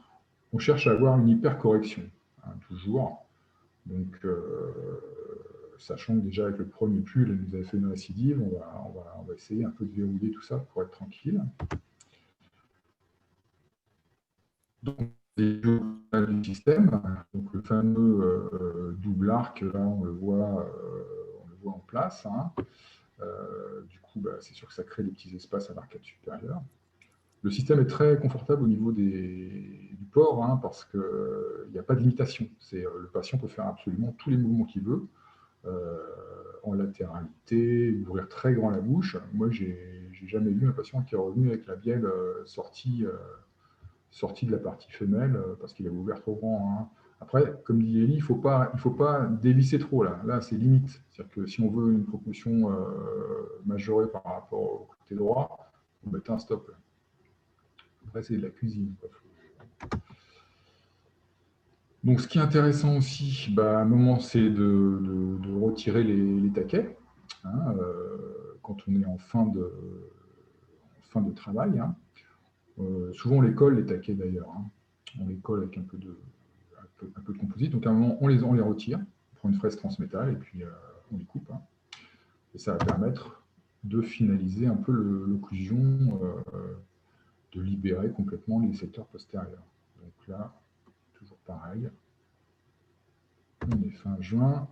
On cherche à avoir une hypercorrection, hein, toujours. Donc, sachant que déjà, avec le premier pull, elle nous avait fait une récidive, on va essayer un peu de verrouiller tout ça pour être tranquille. Donc, du système, donc le fameux double arc, là, on le voit en place. Hein. Du coup, c'est sûr que ça crée des petits espaces à l'arcade supérieure. Le système est très confortable au niveau du port, hein, parce qu'il n'y a pas de limitation. Le patient peut faire absolument tous les mouvements qu'il veut, en latéralité, ouvrir très grand la bouche. Moi, j'ai jamais vu un patient qui est revenu avec la bielle sortie de la partie femelle parce qu'il avait ouvert trop grand. Hein. Après, comme dit Elie, il faut pas dévisser trop là. Là, c'est limite. C'est-à-dire que si on veut une propulsion majorée par rapport au côté droit, on met un stop. Là. Après, c'est de la cuisine. Quoi. Donc, ce qui est intéressant aussi, à un moment, c'est de retirer les taquets. Hein, quand on est en fin de travail. Hein. Souvent, on les colle, les taquets d'ailleurs. Hein. On les colle avec un peu de composite. Donc, à un moment, on les retire. On prend une fraise transmétal et puis on les coupe. Hein. Et ça va permettre de finaliser un peu l'occlusion, de libérer complètement les secteurs postérieurs. Donc là, toujours pareil. On est fin juin.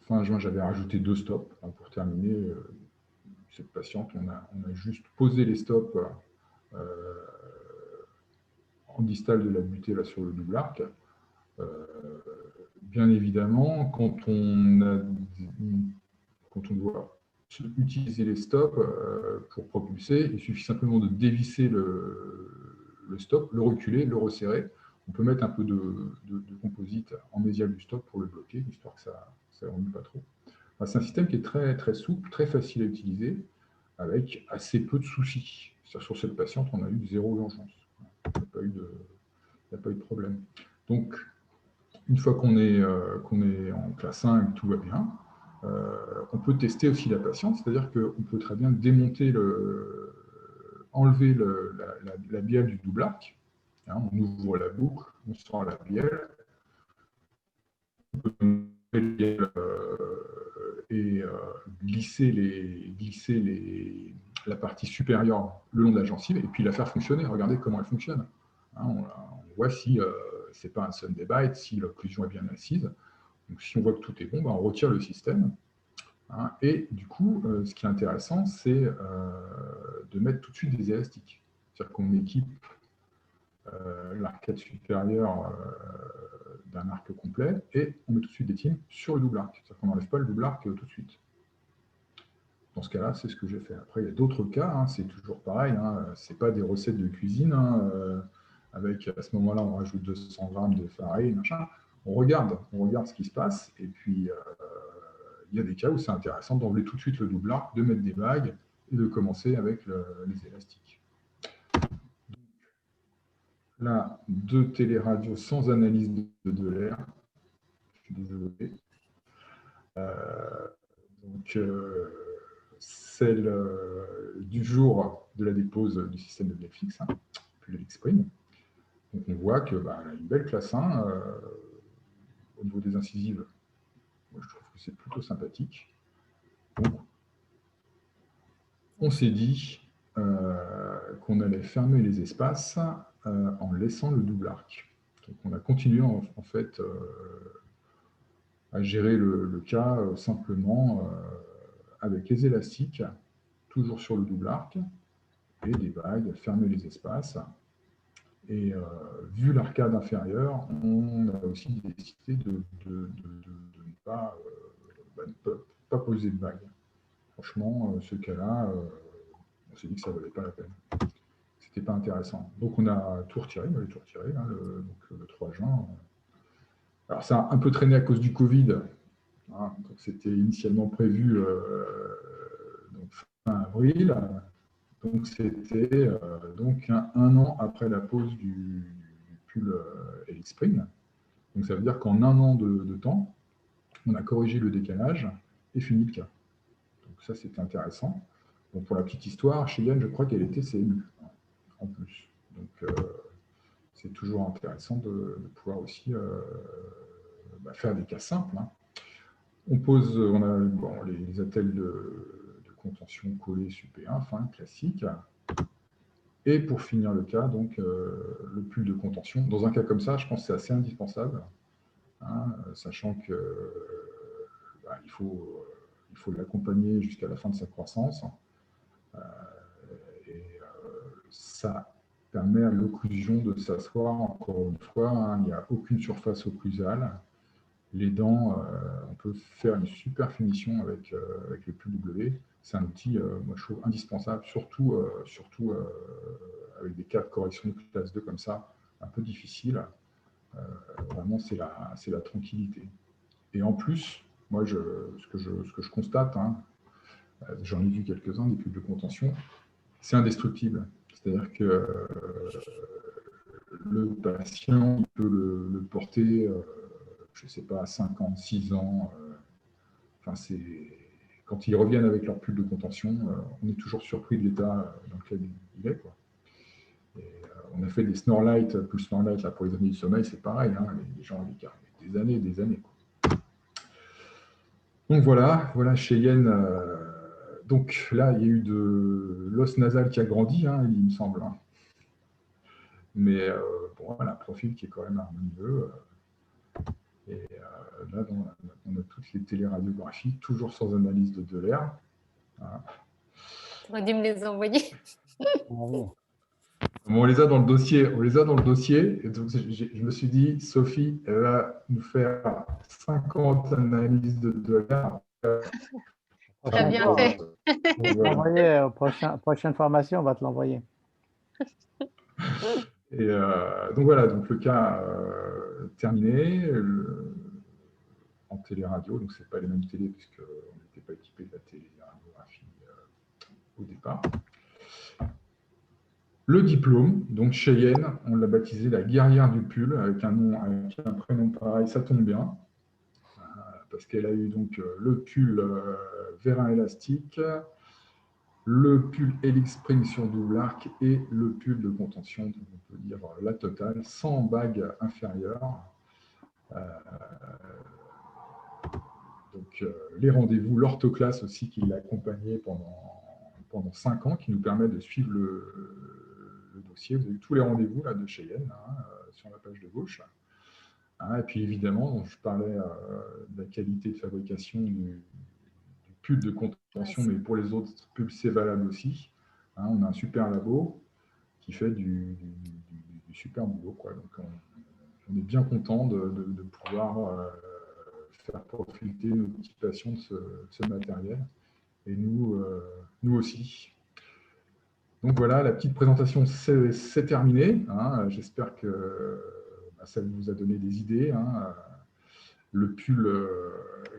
Fin juin, j'avais rajouté 2 stops hein, pour terminer cette patiente. On a juste posé les stops en distal de la butée là, sur le double arc. Bien évidemment, quand on doit utiliser les stops pour propulser, il suffit simplement de dévisser le stop, le reculer, le resserrer. On peut mettre un peu de composite en mésial du stop pour le bloquer, histoire que ça ne remue pas trop. Enfin, c'est un système qui est très, très souple, très facile à utiliser, avec assez peu de soucis. Sur cette patiente, on a eu 0 urgence. Il n'y a pas eu de problème. Donc, une fois qu'on est en classe 1 et que tout va bien, on peut tester aussi la patiente, c'est-à-dire qu'on peut très bien démonter, enlever la bielle du double arc. Hein, on ouvre la boucle, on sort la bielle, on peut et glisser la partie supérieure le long de la gencive et puis la faire fonctionner. Regardez comment elle fonctionne. Hein, on voit si ce n'est pas un Sunday bite, si l'occlusion est bien assise. Donc, si on voit que tout est bon, on retire le système. Hein, et du coup, ce qui est intéressant, c'est de mettre tout de suite des élastiques. C'est-à-dire qu'on équipe l'arcade supérieure d'un arc complet et on met tout de suite des teams sur le double arc. C'est-à-dire qu'on n'enlève pas le double arc tout de suite. Dans ce cas-là, c'est ce que j'ai fait. Après, il y a d'autres cas, hein, c'est toujours pareil. Hein, ce n'est pas des recettes de cuisine. Hein, avec, à ce moment-là, on rajoute 200 grammes de farine, machin. On regarde ce qui se passe. Et puis, il y a des cas où c'est intéressant d'enlever tout de suite le double arc, de mettre des bagues et de commencer avec les élastiques. Là, 2 téléradios sans analyse de l'air. Je suis désolé. Donc, celle du jour de la dépose du système de Netflix, hein, puis de l'Xprime. Donc, on voit que a une belle classe 1 au niveau des incisives. Moi, je trouve que c'est plutôt sympathique. Donc, on s'est dit qu'on allait fermer les espaces en laissant le double arc. Donc, on a continué en fait à gérer le cas simplement avec les élastiques, toujours sur le double arc, et des bagues, fermer les espaces. Et vu l'arcade inférieure, on a aussi décidé de ne pas, pas poser de bague. Franchement, ce cas-là, on s'est dit que ça ne valait pas la peine. C'était pas intéressant. Donc on a tout retiré, on a tout retiré, hein, le 3 juin. Alors ça a un peu traîné à cause du Covid. Hein, donc c'était initialement prévu donc fin avril. Donc c'était donc un an après la pose du pull Elite Spring. Donc ça veut dire qu'en un an de temps, on a corrigé le décalage et fini le cas. Donc ça c'était intéressant. Bon, pour la petite histoire, chez Yann, je crois qu'elle était CMU en plus. Donc c'est toujours intéressant de pouvoir aussi faire des cas simples. Hein. On a les attelles de contention collés suppé-1, fin, classique. Et pour finir le cas, donc le pull de contention. Dans un cas comme ça, je pense que c'est assez indispensable, hein, sachant que il faut l'accompagner jusqu'à la fin de sa croissance. Ça permet à l'occlusion de s'asseoir, encore une fois, hein, il n'y a aucune surface occlusale. Les dents, on peut faire une super finition avec le pull W. C'est un outil, moi je trouve indispensable, surtout avec des cas de correction de classe 2 comme ça, un peu difficile. Vraiment, c'est la tranquillité. Et en plus, moi, ce que je constate, hein, j'en ai vu quelques-uns, des pulls de contention, c'est indestructible. C'est-à-dire que le patient il peut le porter, je ne sais pas, à 5 ans, 6 ans. Quand ils reviennent avec leur pull de contention, on est toujours surpris de l'état dans lequel il est. Quoi. Et, on a fait des Snorlight, pull Snorlight là, pour les années du sommeil, c'est pareil. Hein, les gens les gardent des années. Quoi. Donc voilà chez Yen. Donc là, il y a eu de l'os nasal qui a grandi, hein, il me semble. Hein. Mais bon, voilà, un profil qui est quand même harmonieux. Et là, on a toutes les téléradiographies, toujours sans analyse de l'air. Voilà. Tu aurais dû me les envoyer. Bon, on les a dans le dossier. Et donc, je me suis dit, Sophie, elle va nous faire 50 analyses de l'air. Très bien fait. On va l'envoyer aux prochaine formation, on va te l'envoyer. Et donc voilà, donc le cas terminé. En téléradio, donc ce n'est pas les mêmes télés puisqu'on n'était pas équipé de la téléradiographie au départ. Le diplôme, donc chez Yen, on l'a baptisé la guerrière du pull, avec un prénom pareil, ça tombe bien, parce qu'elle a eu donc le pull vérin élastique, le pull Helix Spring sur double arc et le pull de contention, donc on peut dire la totale, sans bague inférieure. Donc, les rendez-vous, l'orthoclasse aussi qui l'a accompagné pendant 5 ans, qui nous permet de suivre le dossier. Vous avez tous les rendez-vous là, de chez Yen, hein, sur la page de gauche. Hein, et puis évidemment, je parlais de la qualité de fabrication du pull de contention, mais pour les autres pulls, c'est valable aussi. Hein, on a un super labo qui fait du super boulot. Quoi. Donc, on est bien content de pouvoir faire profiter nos petits patients de ce matériel. Et nous aussi. Donc voilà, la petite présentation, c'est terminé. Hein. J'espère que ça vous a donné des idées. Hein. Le pull,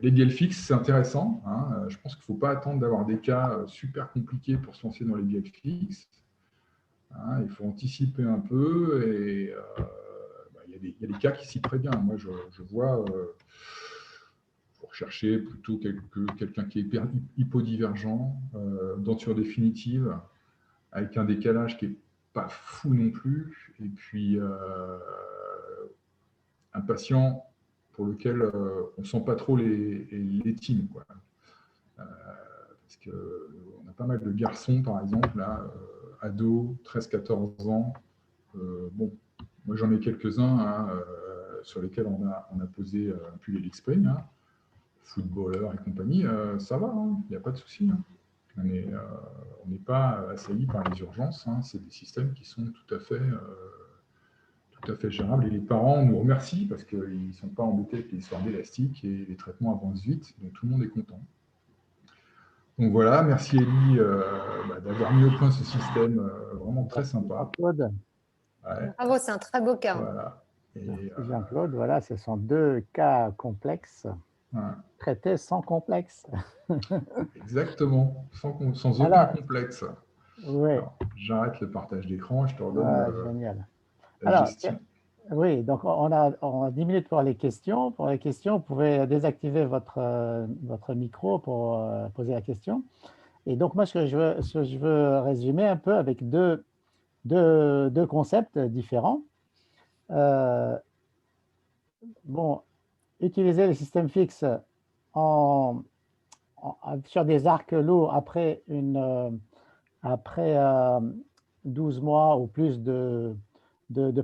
les bielles fixes, c'est intéressant. Hein. Je pense qu'il ne faut pas attendre d'avoir des cas super compliqués pour se lancer dans les bielles fixes. Hein. Il faut anticiper un peu. Et il y a des cas qui s'y prêtent bien. Moi, je vois... rechercher plutôt quelqu'un qui est hypodivergent, denture définitive, avec un décalage qui n'est pas fou non plus, et puis un patient pour lequel on ne sent pas trop les tines. Quoi. parce qu'on a pas mal de garçons, par exemple, là, ados, 13-14 ans. Bon, moi j'en ai quelques-uns hein, sur lesquels on a posé un pull Helix Spring, hein, footballeurs et compagnie, ça va, il n'y a pas de souci. Hein. On n'est pas assailli par les urgences, hein, c'est des systèmes qui sont tout à fait gérables. Et les parents nous remercient parce qu'ils ne sont pas embêtés avec les histoires d'élastique et les traitements avancent vite, donc tout le monde est content. Donc voilà, merci Elie d'avoir mis au point ce système vraiment très sympa. Jean-Claude. Ouais. Bravo, c'est un très beau cas. Voilà. Jean-Claude, voilà, ce sont 2 cas complexes, traités sans complexe. Exactement, sans aucun complexe. Oui. J'arrête le partage d'écran, je te redonne génial. la gestion. Oui, donc on a 10 minutes pour les questions. Pour les questions, vous pouvez désactiver votre micro pour poser la question. Et donc, moi, ce que je veux résumer un peu avec deux concepts différents. Bon, utiliser le système fixe sur des arcs lourds après 12 mois ou plus de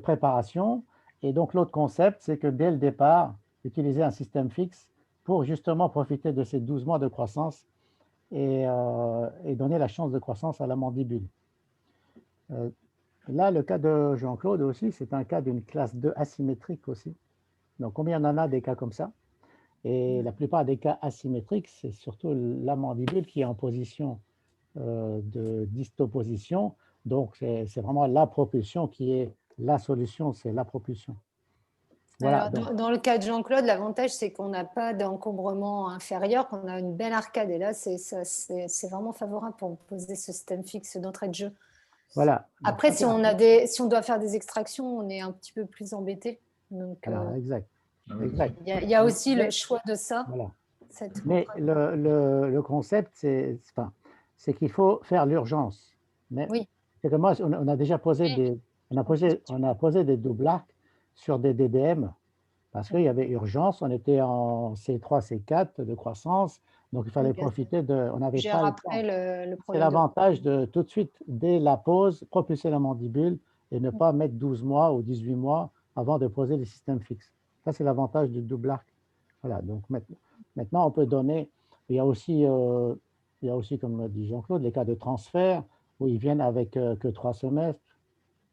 préparation. Et donc, l'autre concept, c'est que dès le départ, utiliser un système fixe pour justement profiter de ces 12 mois de croissance et donner la chance de croissance à la mandibule. Là, le cas de Jean-Claude aussi, c'est un cas d'une classe 2 asymétrique aussi. Donc, combien on en a des cas comme ça? Et la plupart des cas asymétriques, c'est surtout la mandibule qui est en position de dystoposition. Donc, c'est vraiment la propulsion qui est la solution, c'est la propulsion. Voilà. Alors, dans le cas de Jean-Claude, l'avantage, c'est qu'on n'a pas d'encombrement inférieur, qu'on a une belle arcade. Et là, c'est vraiment favorable pour poser ce système fixe d'entrée de jeu. Voilà. Après, si on doit faire des extractions, on est un petit peu plus embêté. Donc, alors, exact. Il y a aussi le choix de ça. Voilà. Mais le concept, c'est qu'il faut faire l'urgence. Oui. C'est que moi, on a déjà posé des double arcs sur des DDM parce qu'il y avait urgence. On était en C3, C4 de croissance, donc il fallait profiter de. On n'avait pas le temps. C'est l'avantage de tout de suite, dès la pose, propulser la mandibule et ne pas mettre 12 mois ou 18 mois avant de poser les systèmes fixes. Ça, c'est l'avantage du double arc. Voilà, donc maintenant, on peut donner. Il y a aussi, comme dit Jean-Claude, les cas de transfert où ils viennent avec que 3 semestres,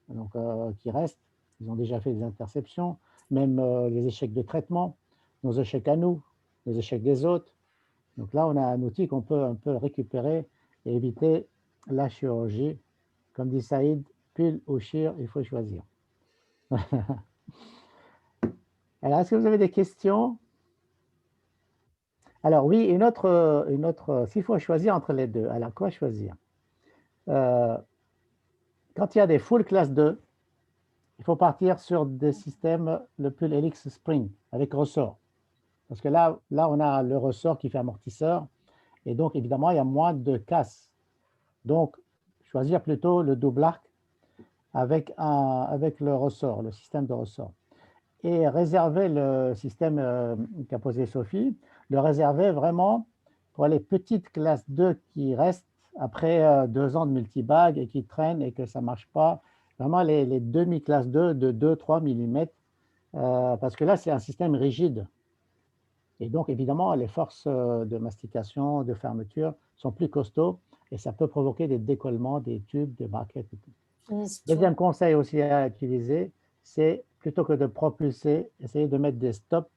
donc qui restent. Ils ont déjà fait des interceptions, même les échecs de traitement, nos échecs à nous, les échecs des autres. Donc là, on a un outil qu'on peut un peu récupérer et éviter la chirurgie. Comme dit Saïd, pile ou chir, il faut choisir. Alors, est-ce que vous avez des questions? Alors oui, une autre s'il faut choisir entre les deux, alors quoi choisir? Quand il y a des full classe 2, il faut partir sur des systèmes, le pull Helix Spring, avec ressort. Parce que là, on a le ressort qui fait amortisseur, et donc évidemment, il y a moins de casse. Donc, choisir plutôt le double arc avec le ressort, le système de ressort. Et réserver le système qu'a posé Sophie, le réserver vraiment pour les petites classes 2 qui restent après 2 ans de multibag et qui traînent et que ça ne marche pas. Vraiment les demi-classes 2 de 2-3 mm, parce que là, c'est un système rigide. Et donc, évidemment, les forces de mastication, de fermeture sont plus costauds et ça peut provoquer des décollements, des tubes, des braquettes et tout. Deuxième conseil aussi à utiliser, c'est plutôt que de propulser, essayer de mettre des stops,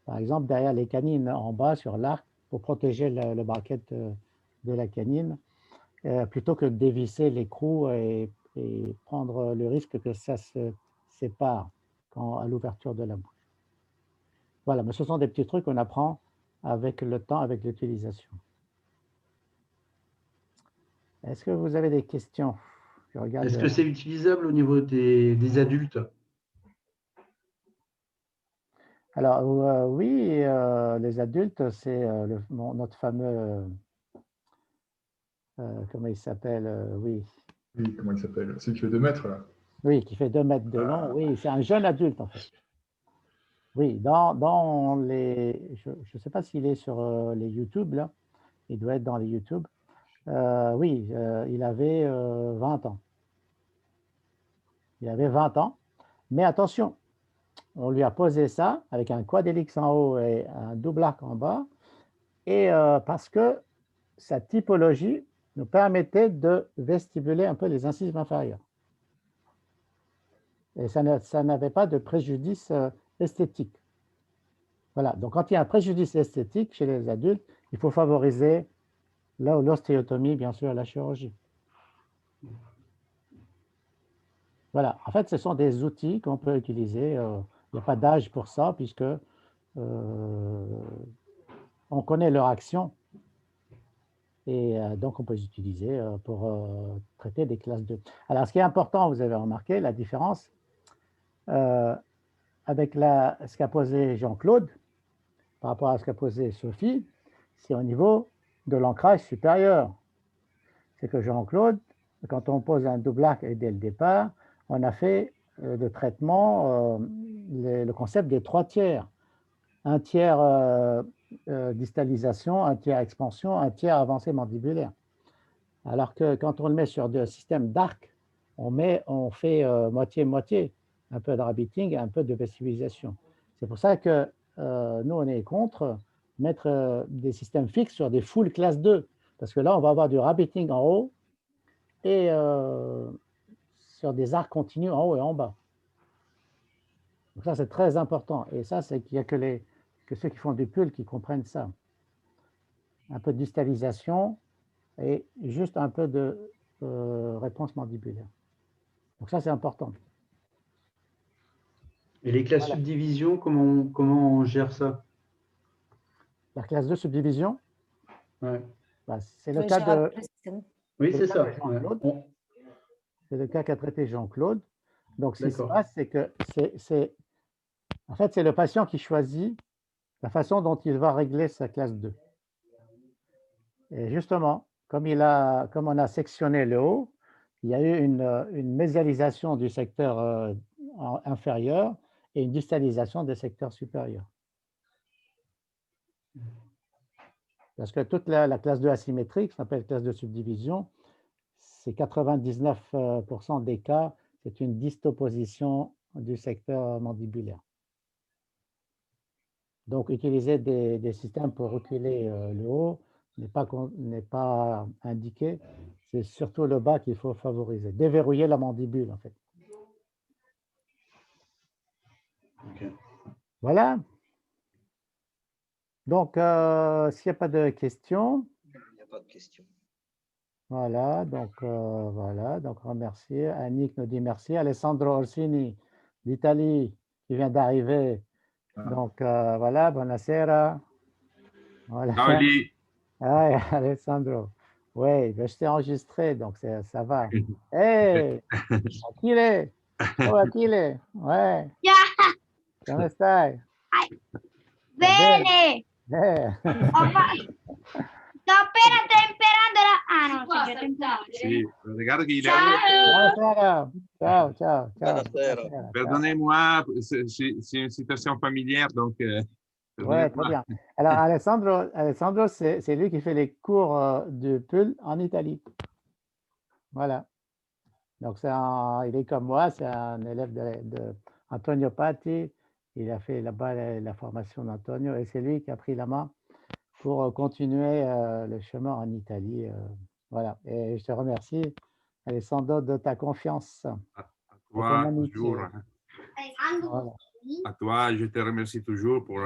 par exemple derrière les canines en bas sur l'arc pour protéger le braquette de la canine, plutôt que de dévisser l'écrou et prendre le risque que ça se sépare à l'ouverture de la bouche. Voilà, mais ce sont des petits trucs qu'on apprend avec le temps, avec l'utilisation. Est-ce que vous avez des questions? Est-ce que c'est utilisable au niveau des adultes? Alors, oui, les adultes, c'est notre fameux, comment il s'appelle, oui. Oui, comment il s'appelle? Celui qui fait 2 mètres, là. Oui, qui fait 2 mètres de long, oui, c'est un jeune adulte, en fait. Oui, dans les, je ne sais pas s'il est sur les YouTube, là, il doit être dans les YouTube. Oui, il avait 20 ans. Il avait 20 ans. Mais attention, on lui a posé ça avec un quad helix en haut et un double arc en bas. Et parce que sa typologie nous permettait de vestibuler un peu les incisives inférieures. Et ça n'avait pas de préjudice esthétique. Voilà, donc quand il y a un préjudice esthétique chez les adultes, il faut favoriser l'ostéotomie, bien sûr, la chirurgie. Voilà, en fait, ce sont des outils qu'on peut utiliser. Il n'y a pas d'âge pour ça, puisque on connaît leur action. Et donc, on peut les utiliser pour traiter des classes 2. Alors, ce qui est important, vous avez remarqué la différence avec ce qu'a posé Jean-Claude par rapport à ce qu'a posé Sophie, c'est au niveau de l'ancrage supérieur. C'est que Jean-Claude, quand on pose un double arc et dès le départ, on a fait le traitement, le concept des 3 tiers. Un tiers distalisation, un tiers expansion, un tiers avancée mandibulaire. Alors que quand on le met sur deux systèmes d'arc, on fait moitié-moitié, un peu de rabbiting et un peu de vestibulisation. C'est pour ça que nous, on est contre mettre des systèmes fixes sur des full classe 2, parce que là, on va avoir du rabbiting en haut et sur des arcs continus en haut et en bas. Donc ça, c'est très important. Et ça, c'est qu'il n'y a que ceux qui font du pull qui comprennent ça. Un peu de distalisation et juste un peu de réponse mandibulaire. Donc ça, c'est important. Et les classes subdivision, comment on gère ça? La classe 2 subdivision, ouais. Bah, c'est le cas de... Oui, c'est ça. Ouais. C'est le cas qu'a traité Jean-Claude. Donc, ce qui se passe, c'est que en fait, c'est le patient qui choisit la façon dont il va régler sa classe 2. Et justement, comme on a sectionné le haut, il y a eu une mésialisation du secteur inférieur et une distalisation des secteurs supérieurs. Parce que toute la classe 2 asymétrique, qui s'appelle classe de subdivision, c'est 99% des cas, c'est une dystopposition du secteur mandibulaire. Donc, utiliser des systèmes pour reculer le haut n'est pas indiqué. C'est surtout le bas qu'il faut favoriser. Déverrouiller la mandibule, en fait. Okay. Voilà. Donc, s'il n'y a pas de questions. Il n'y a pas de questions. Voilà, donc remercier. Annick nous dit merci. Alessandro Orsini d'Italie qui vient d'arriver. Donc, voilà, buonasera. Voilà. Ciao Eli. Ouais, Alessandro. Oui, je t'ai enregistré, donc ça va. Hey, Achille. Oh, Achille. Ouais. Come stai? Bene. Sto appena temperando la... Ah no, sto già temperando. Sì, regarde qu'il Ciao, ciao. Buonasera. Pardonnez-moi, c'est une situation familière, donc... Ouais, très bien. Alors, Alessandro c'est lui qui fait les cours de pull en Italie. Voilà. Donc, il est comme moi, c'est un élève de Antonio Patti. Il a fait là-bas la formation d'Antonio et c'est lui qui a pris la main pour continuer le chemin en Italie. Voilà. Et je te remercie, Alessandro, de ta confiance. À toi, toujours. Voilà. À toi, je te remercie toujours pour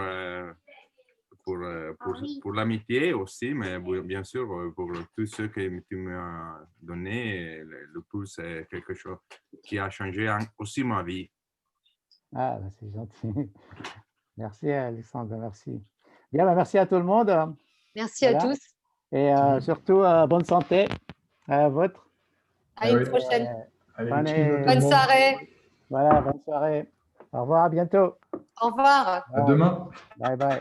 l'amitié aussi, mais bien sûr pour tout ce que tu m'as donné. Le tout, c'est quelque chose qui a changé aussi ma vie. Ah, c'est gentil. Merci, Alessandro, merci. Bien, merci à tout le monde. Merci à tous. Et surtout, bonne santé à la vôtre. À une prochaine. Bonne soirée. Voilà, bonne soirée. Au revoir, à bientôt. Au revoir. À demain. Bye bye.